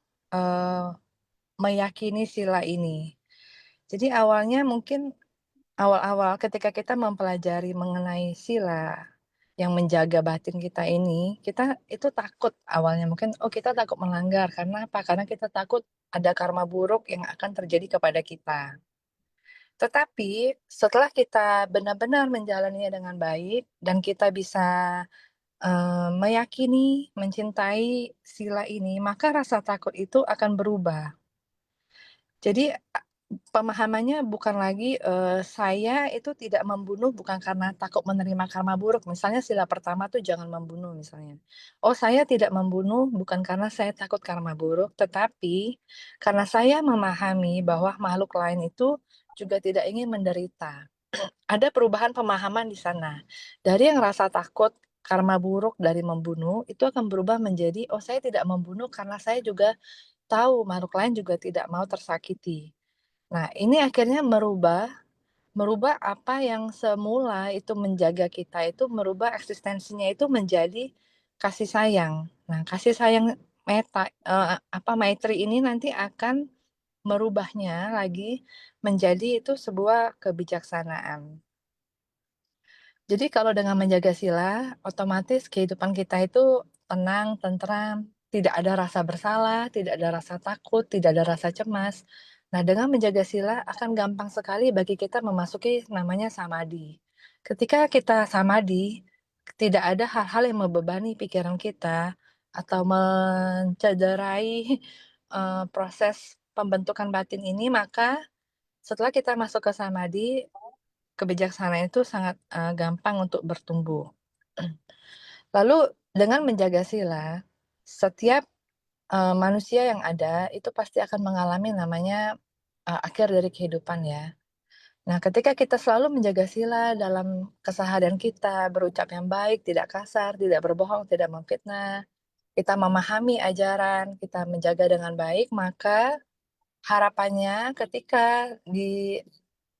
meyakini sila ini. Jadi awalnya mungkin awal-awal ketika kita mempelajari mengenai sila yang menjaga batin kita ini, kita itu takut awalnya mungkin kita takut melanggar karena apa? Karena kita takut ada karma buruk yang akan terjadi kepada kita. Tetapi setelah kita benar-benar menjalaninya dengan baik dan kita bisa meyakini, mencintai sila ini, maka rasa takut itu akan berubah. Jadi pemahamannya bukan lagi saya itu tidak membunuh bukan karena takut menerima karma buruk. Misalnya sila pertama tuh jangan membunuh misalnya. Oh, saya tidak membunuh bukan karena saya takut karma buruk, tetapi karena saya memahami bahwa makhluk lain itu juga tidak ingin menderita. Ada perubahan pemahaman di sana. Dari yang rasa takut karma buruk dari membunuh itu akan berubah menjadi oh saya tidak membunuh karena saya juga tahu makhluk lain juga tidak mau tersakiti. Nah, ini akhirnya merubah apa yang semula itu menjaga kita itu merubah eksistensinya itu menjadi kasih sayang. Nah, kasih sayang Maitri ini nanti akan merubahnya lagi menjadi itu sebuah kebijaksanaan. Jadi kalau dengan menjaga sila, otomatis kehidupan kita itu tenang, tentram, tidak ada rasa bersalah, tidak ada rasa takut, tidak ada rasa cemas. Nah, dengan menjaga sila akan gampang sekali bagi kita memasuki namanya samadhi. Ketika kita samadhi, tidak ada hal-hal yang membebani pikiran kita atau mencederai proses pembentukan batin ini, maka setelah kita masuk ke samadhi, kebijaksanaan itu sangat gampang untuk bertumbuh. Lalu dengan menjaga sila, setiap manusia yang ada itu pasti akan mengalami namanya akhir dari kehidupan ya. Nah, ketika kita selalu menjaga sila dalam keseharian kita, berucap yang baik, tidak kasar, tidak berbohong, tidak memfitnah, kita memahami ajaran, kita menjaga dengan baik, maka harapannya ketika di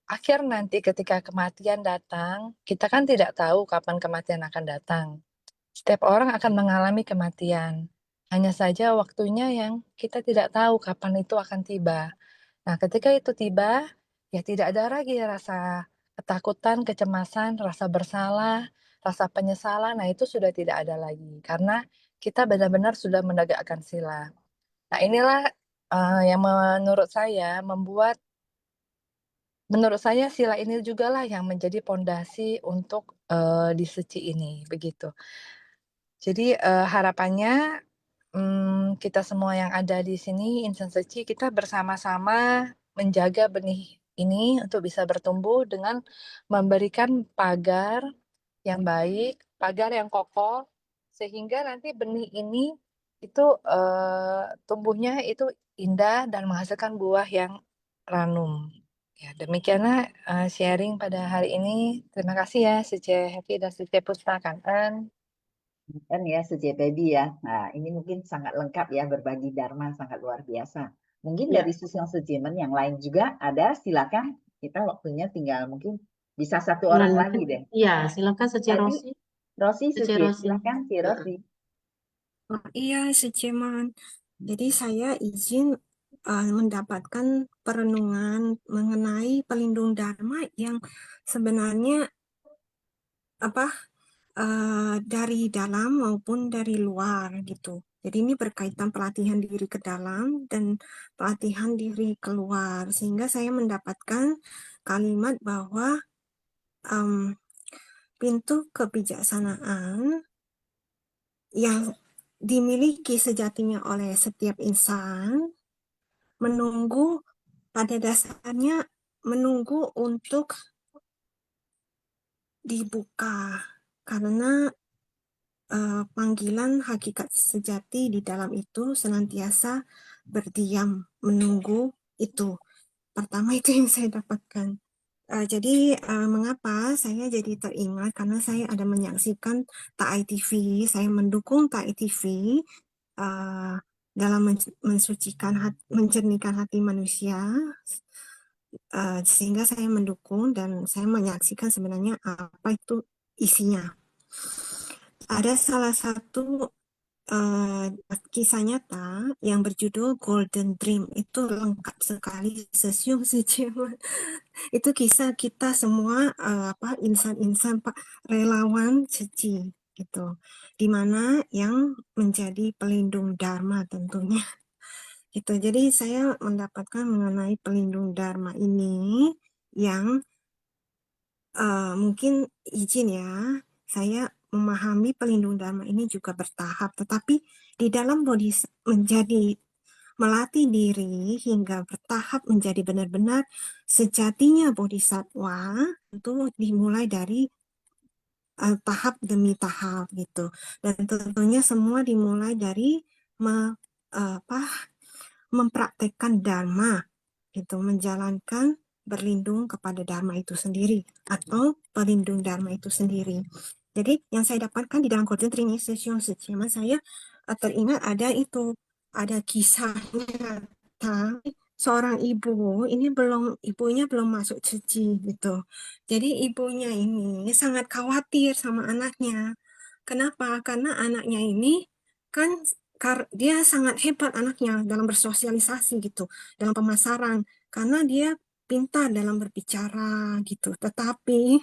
akhir nanti ketika kematian datang, kita kan tidak tahu kapan kematian akan datang. Setiap orang akan mengalami kematian. Hanya saja waktunya yang kita tidak tahu kapan itu akan tiba. Nah, ketika itu tiba, ya tidak ada lagi rasa ketakutan, kecemasan, rasa bersalah, rasa penyesalan. Nah, itu sudah tidak ada lagi. Karena kita benar-benar sudah menegakkan sila. Nah, inilah yang menurut saya sila ini juga lah yang menjadi pondasi untuk di Seci ini begitu. Jadi harapannya kita semua yang ada di sini, Insan Suci, kita bersama-sama menjaga benih ini untuk bisa bertumbuh dengan memberikan pagar yang baik, pagar yang kokoh, sehingga nanti benih ini itu tumbuhnya itu indah dan menghasilkan buah yang ranum. Ya, demikianlah sharing pada hari ini. Terima kasih ya, Suci Happy dan Suci Puspa Kangen. Kan ya Suci ya. Nah, ini mungkin sangat lengkap ya, berbagi dharma sangat luar biasa. Mungkin Ya. dari Susi Suciman yang lain juga ada, silakan. Kita waktunya tinggal mungkin bisa satu orang lagi deh. Iya, silakan Suci Tadi Rosi. Rosi, Suci Suci, Rosi. silakan Ci Rosi. Oh, iya, Suciman. Jadi saya izin mendapatkan perenungan mengenai pelindung dharma yang sebenarnya dari dalam maupun dari luar gitu. Jadi ini berkaitan pelatihan diri ke dalam dan pelatihan diri keluar, sehingga saya mendapatkan kalimat bahwa pintu kebijaksanaan yang dimiliki sejatinya oleh setiap insan menunggu, pada dasarnya menunggu untuk dibuka, karena panggilan hakikat sejati di dalam itu senantiasa berdiam menunggu itu. Pertama itu yang saya dapatkan. Jadi mengapa saya jadi teringat, karena saya ada menyaksikan TAI TV, saya mendukung TAI TV dalam mensucikan hati, mencernihkan hati manusia, sehingga saya mendukung dan saya menyaksikan sebenarnya apa itu isinya. Ada salah satu kisah nyata yang berjudul Golden Dream, itu lengkap sekali, Sesiung Suciman. Itu kisah kita semua insan-insan relawan suci gitu, dimana yang menjadi pelindung dharma tentunya gitu. Jadi saya mendapatkan mengenai pelindung dharma ini yang mungkin izin ya, saya memahami pelindung dharma ini juga bertahap, tetapi di dalam menjadi melatih diri hingga bertahap menjadi benar-benar sejatinya bodhisatwa, itu dimulai dari tahap demi tahap gitu. Dan tentunya semua dimulai dari mempraktekkan dharma gitu, menjalankan berlindung kepada dharma itu sendiri atau pelindung dharma itu sendiri. Jadi yang saya dapatkan di dalam Golden Dream Session Suciman, saya teringat ada kisahnya tentang seorang ibu, ini ibunya belum masuk suci gitu. Jadi ibunya ini sangat khawatir sama anaknya. Kenapa? Karena anaknya ini kan dia sangat hebat anaknya dalam bersosialisasi gitu, dalam pemasaran, karena dia pintar dalam berbicara gitu. Tetapi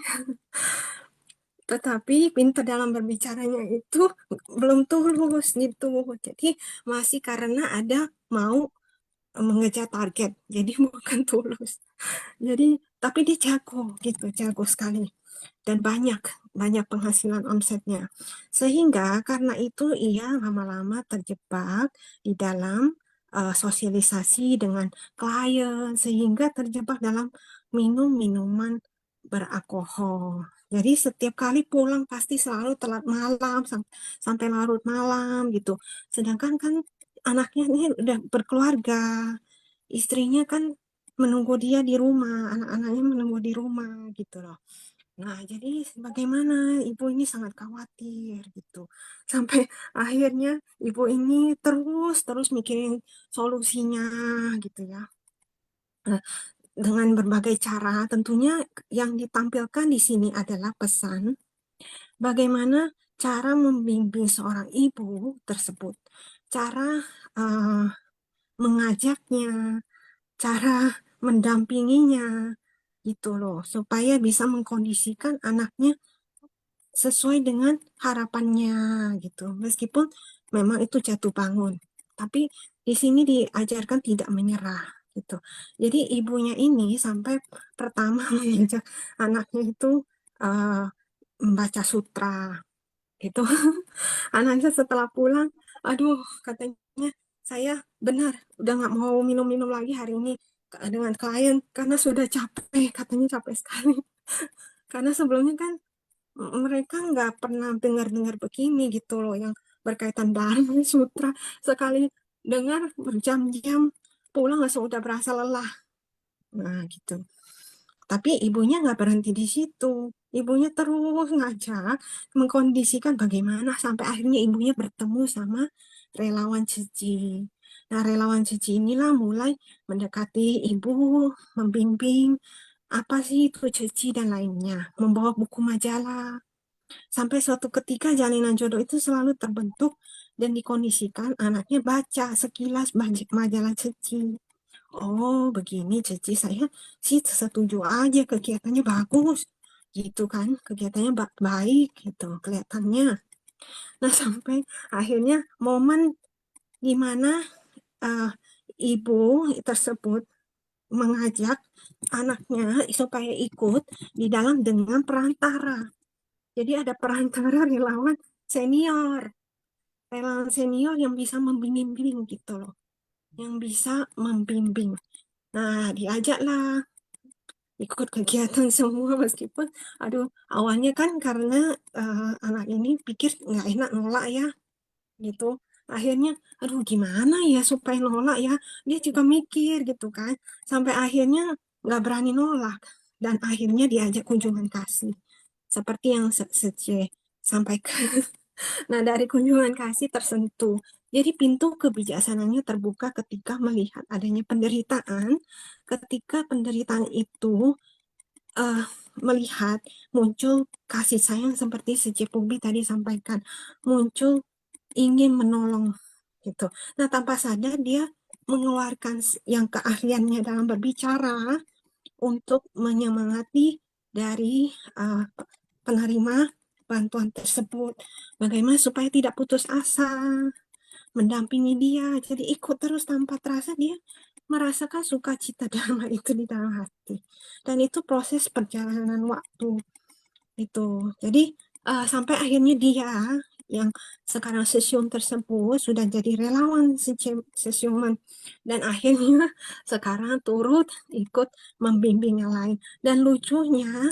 pintar dalam berbicaranya itu belum tulus gitu. Jadi masih karena ada mau mengejar target, jadi bukan tulus. Jadi tapi dia jago gitu, jago sekali dan banyak penghasilan omsetnya. Sehingga karena itu ia lama-lama terjebak di dalam sosialisasi dengan klien, sehingga terjebak dalam minum minuman beralkohol. Jadi setiap kali pulang pasti selalu telat malam sampai larut malam gitu. Sedangkan kan anaknya ini udah berkeluarga, istrinya kan menunggu dia di rumah, anak-anaknya menunggu di rumah gitu loh. Nah, jadi bagaimana ibu ini sangat khawatir gitu. Sampai akhirnya ibu ini terus mikirin solusinya gitu ya. Dengan berbagai cara, tentunya yang ditampilkan di sini adalah pesan bagaimana cara membimbing seorang ibu tersebut. Cara mengajaknya, cara mendampinginya gitu loh, supaya bisa mengkondisikan anaknya sesuai dengan harapannya gitu. Meskipun memang itu jatuh bangun, tapi di sini diajarkan tidak menyerah gitu. Jadi ibunya ini sampai pertama mengajak anaknya itu membaca sutra gitu. Anaknya setelah pulang aduh katanya saya benar udah nggak mau minum-minum lagi hari ini dengan klien karena sudah capek, katanya capek sekali. Karena sebelumnya kan mereka nggak pernah dengar-dengar begini gitu loh yang berkaitan Dharma Sutra. Sekali dengar berjam-jam, pulang langsung udah berasa lelah. Nah gitu. Tapi ibunya nggak berhenti di situ. Ibunya terus ngajak, mengkondisikan bagaimana sampai akhirnya ibunya bertemu sama relawan Cici. Nah, relawan Cici inilah mulai mendekati ibu, membimbing apa sih itu Cici dan lainnya, membawa buku majalah. Sampai suatu ketika jalinan jodoh itu selalu terbentuk dan dikondisikan anaknya baca sekilas majalah Cici. Oh, begini Cici, saya sih setuju aja kegiatannya bagus. Gitu kan, kegiatannya baik gitu kelihatannya. Nah, sampai akhirnya momen di mana ibu tersebut mengajak anaknya supaya ikut di dalam dengan perantara. Jadi ada perantara relawan senior yang bisa membimbing gitu loh, yang bisa membimbing. Nah, diajaklah ikut kegiatan semua meskipun, aduh, awalnya kan karena anak ini pikir nggak enak nolak ya, gitu. Akhirnya, aduh gimana ya supaya nolak ya, dia juga mikir gitu kan, sampai akhirnya nggak berani nolak, dan akhirnya diajak kunjungan kasih, seperti yang Sece sampaikan. Nah, dari kunjungan kasih tersentuh. Jadi pintu kebijaksanaannya terbuka ketika melihat adanya penderitaan, ketika penderitaan itu melihat muncul kasih sayang seperti Sece Pubi tadi sampaikan, muncul ingin menolong gitu. Nah, tanpa sadar dia mengeluarkan yang keahliannya dalam berbicara untuk menyemangati dari penerima bantuan tersebut. Bagaimana supaya tidak putus asa, mendampingi dia. Jadi ikut terus tanpa terasa dia merasakan sukacita Dharma itu di dalam hati. Dan itu proses perjalanan waktu itu. Jadi sampai akhirnya dia yang sekarang Sesium tersebut sudah jadi relawan Sesiuman, dan akhirnya sekarang turut ikut membimbing yang lain. Dan lucunya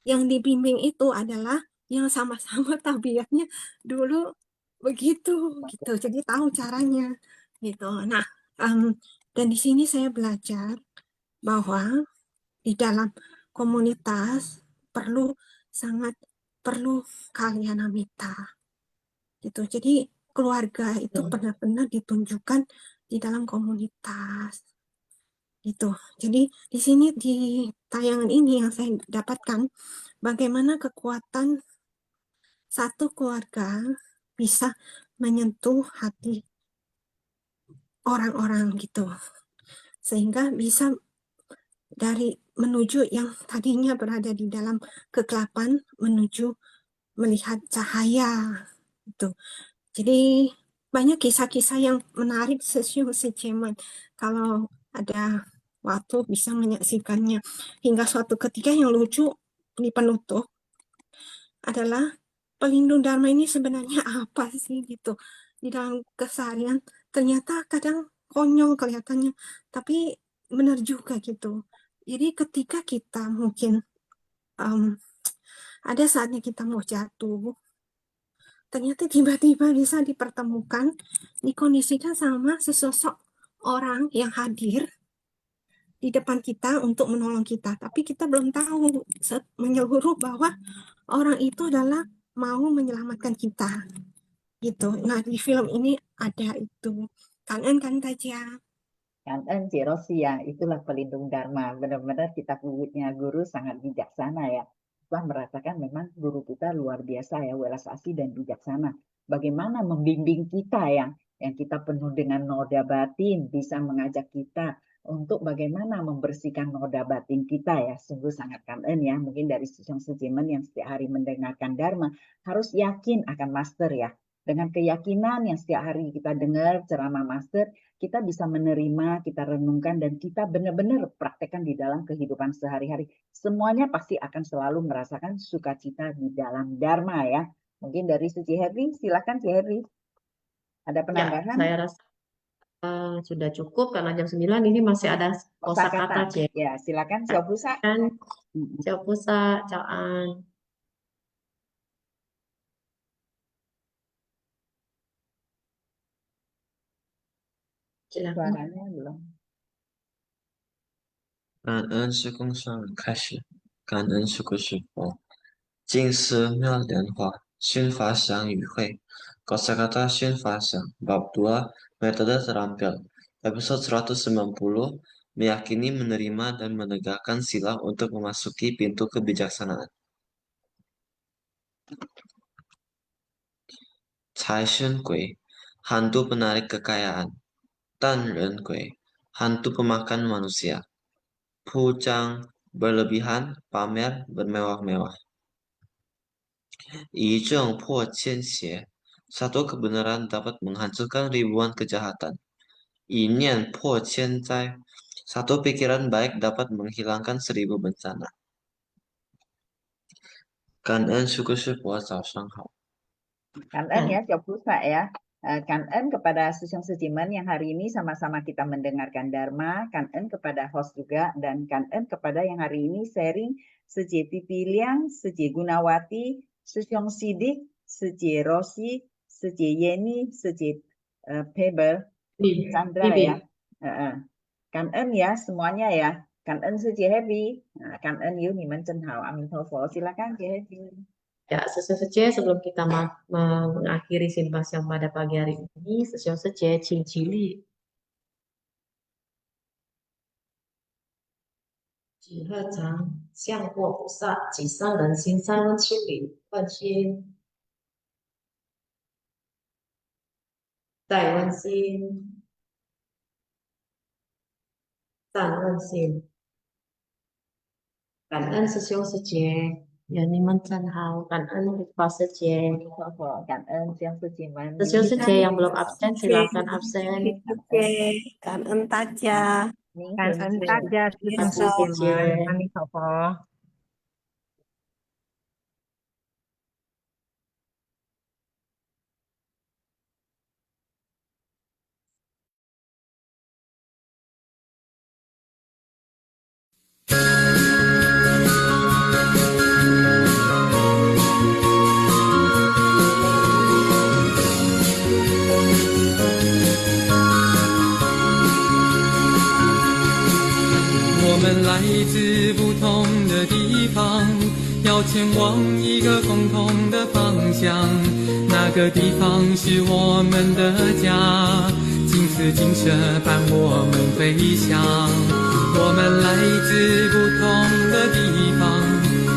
yang dibimbing itu adalah yang sama-sama tabiatnya dulu begitu gitu, jadi tahu caranya gitu. Nah, dan di sini saya belajar bahwa di dalam komunitas sangat perlu kalyanamita gitu. Jadi keluarga itu benar-benar ditunjukkan di dalam komunitas gitu. Jadi di sini di tayangan ini yang saya dapatkan bagaimana kekuatan satu keluarga bisa menyentuh hati orang-orang gitu, sehingga bisa dari menuju yang tadinya berada di dalam kegelapan menuju melihat cahaya gitu. Jadi banyak kisah-kisah yang menarik Sesium Seceman. Kalau ada waktu bisa menyaksikannya. Hingga suatu ketika yang lucu di penutup adalah pelindung Dharma ini sebenarnya apa sih gitu. Di dalam keseharian ternyata kadang konyol kelihatannya, tapi benar juga gitu. Jadi ketika kita mungkin ada saatnya kita mau jatuh, ternyata tiba-tiba bisa dipertemukan, dikondisikan sama sesosok orang yang hadir di depan kita untuk menolong kita. Tapi kita belum tahu menyeluruh bahwa orang itu adalah mau menyelamatkan kita. Gitu. Nah, di film ini ada itu. Kangen kan Tajia? Kangen Cik Rosi ya, itulah pelindung Dharma. Benar-benar kita punya guru sangat bijaksana ya. Tuhan merasakan memang guru kita luar biasa ya, welas asih dan bijaksana. Bagaimana membimbing kita yang kita penuh dengan noda batin, bisa mengajak kita untuk bagaimana membersihkan noda batin kita ya. Sungguh sangat kangen ya. Mungkin dari Sesium Seceman yang setiap hari mendengarkan Dharma harus yakin akan master ya. Dengan keyakinan yang setiap hari kita dengar ceramah master, kita bisa menerima, kita renungkan, dan kita benar-benar praktekkan di dalam kehidupan sehari-hari. Semuanya pasti akan selalu merasakan sukacita di dalam Dharma ya. Mungkin dari Suci Herli, silakan Ci Herli. Ada Ya, penambahan? saya rasa sudah cukup karena jam 9 ini masih ada kosakata, Kosakata. Cek. Ya, silakan Siopusa. Kan, Siopusa, Caan. Silakan. Suaranya belum. 感恩是共上人开始，感恩是归是佛。净思妙莲华，熏法想与会，kosakata熏法想, bab 2, metode terampil. Episode 190, meyakini, menerima, dan menegakkan sila untuk memasuki pintu kebijaksanaan. Cai Shen Gui, hantu penarik kekayaan. Tan Ren Gui, hantu pemakan manusia. Pujang, berlebihan, pamer, bermewah-mewah. Yizheng Po Qian Xie, satu kebenaran dapat menghancurkan ribuan kejahatan. Yinian Po Qian Zai, satu pikiran baik dapat menghilangkan 1000 bencana. 感恩师父师伯早上好。 Kan ya, Siopusa ya. Kan kepada Susyong Sujiman yang hari ini sama-sama kita mendengarkan Dharma, kan kepada host juga, dan kan kepada yang hari ini sharing Suci Pipi Liang, Suci Gunawati, Susyong Sidik, Suci Rosi, Suci Yeni, Suci Pebble, Chandra ya. Kan ya semuanya ya. Kan Suci Happy, kan Yu Niman Chen Hao, Amin Tofo. Silakan Ci Happy. Ya, Session Sece, sebelum kita mengakhiri simbas yang pada pagi hari ini, Session Sece, Cing Cili. Ji He Chang, Xiang Guo Pu Sa, Ji San Ren Xin, San Ren Qin Li, Wan Xin. Dai Wan Xin. San Ren Xin. Cảm ơn Session Sece. Ya, Niman Chen Hao, kan Pak Sece. Kan Susyong Sujiman. Session Sece yang belum absen, silakan absen. Kan Taja. Kan Taja Susyong Sujiman. Amin Tofo.要前往一个共同的方向，那个地方是我们的家，金丝金蛇伴我们飞翔。我们来自不同的地方，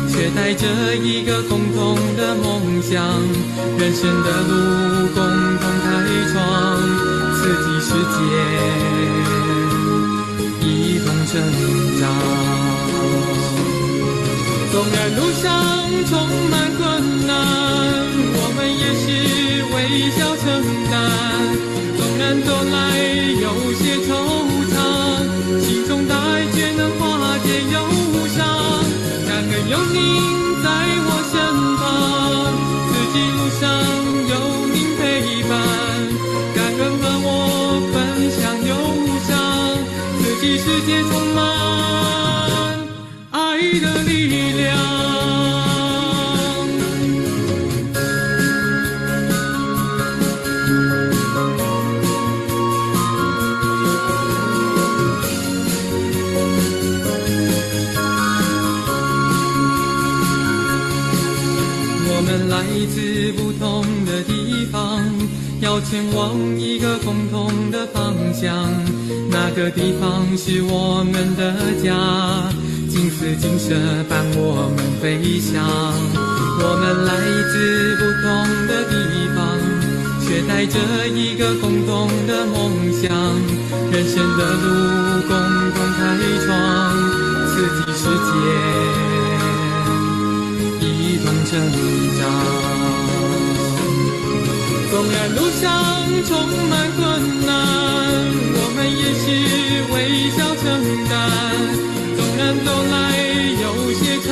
却带着一个共同的梦想，人生的路共同开创，四季世界一同成长。纵然路上充满困难，我们也是微笑承担。纵然走来有些惆怅，心中带却能化解忧伤。感恩有您在我身旁，四季路上有您陪伴。感恩和我分享忧伤，四季世界充满爱的力量。我们来自不同的地方，要前往一个共同的方向，那个地方是我们的家，金丝金蛇伴我们飞翔。我们来自不同的地方，却带着一个共同的梦想，人生的路共同开创，四季世界一同成长。纵然路上充满困难，我们也是微笑承担。纵然走来有些惆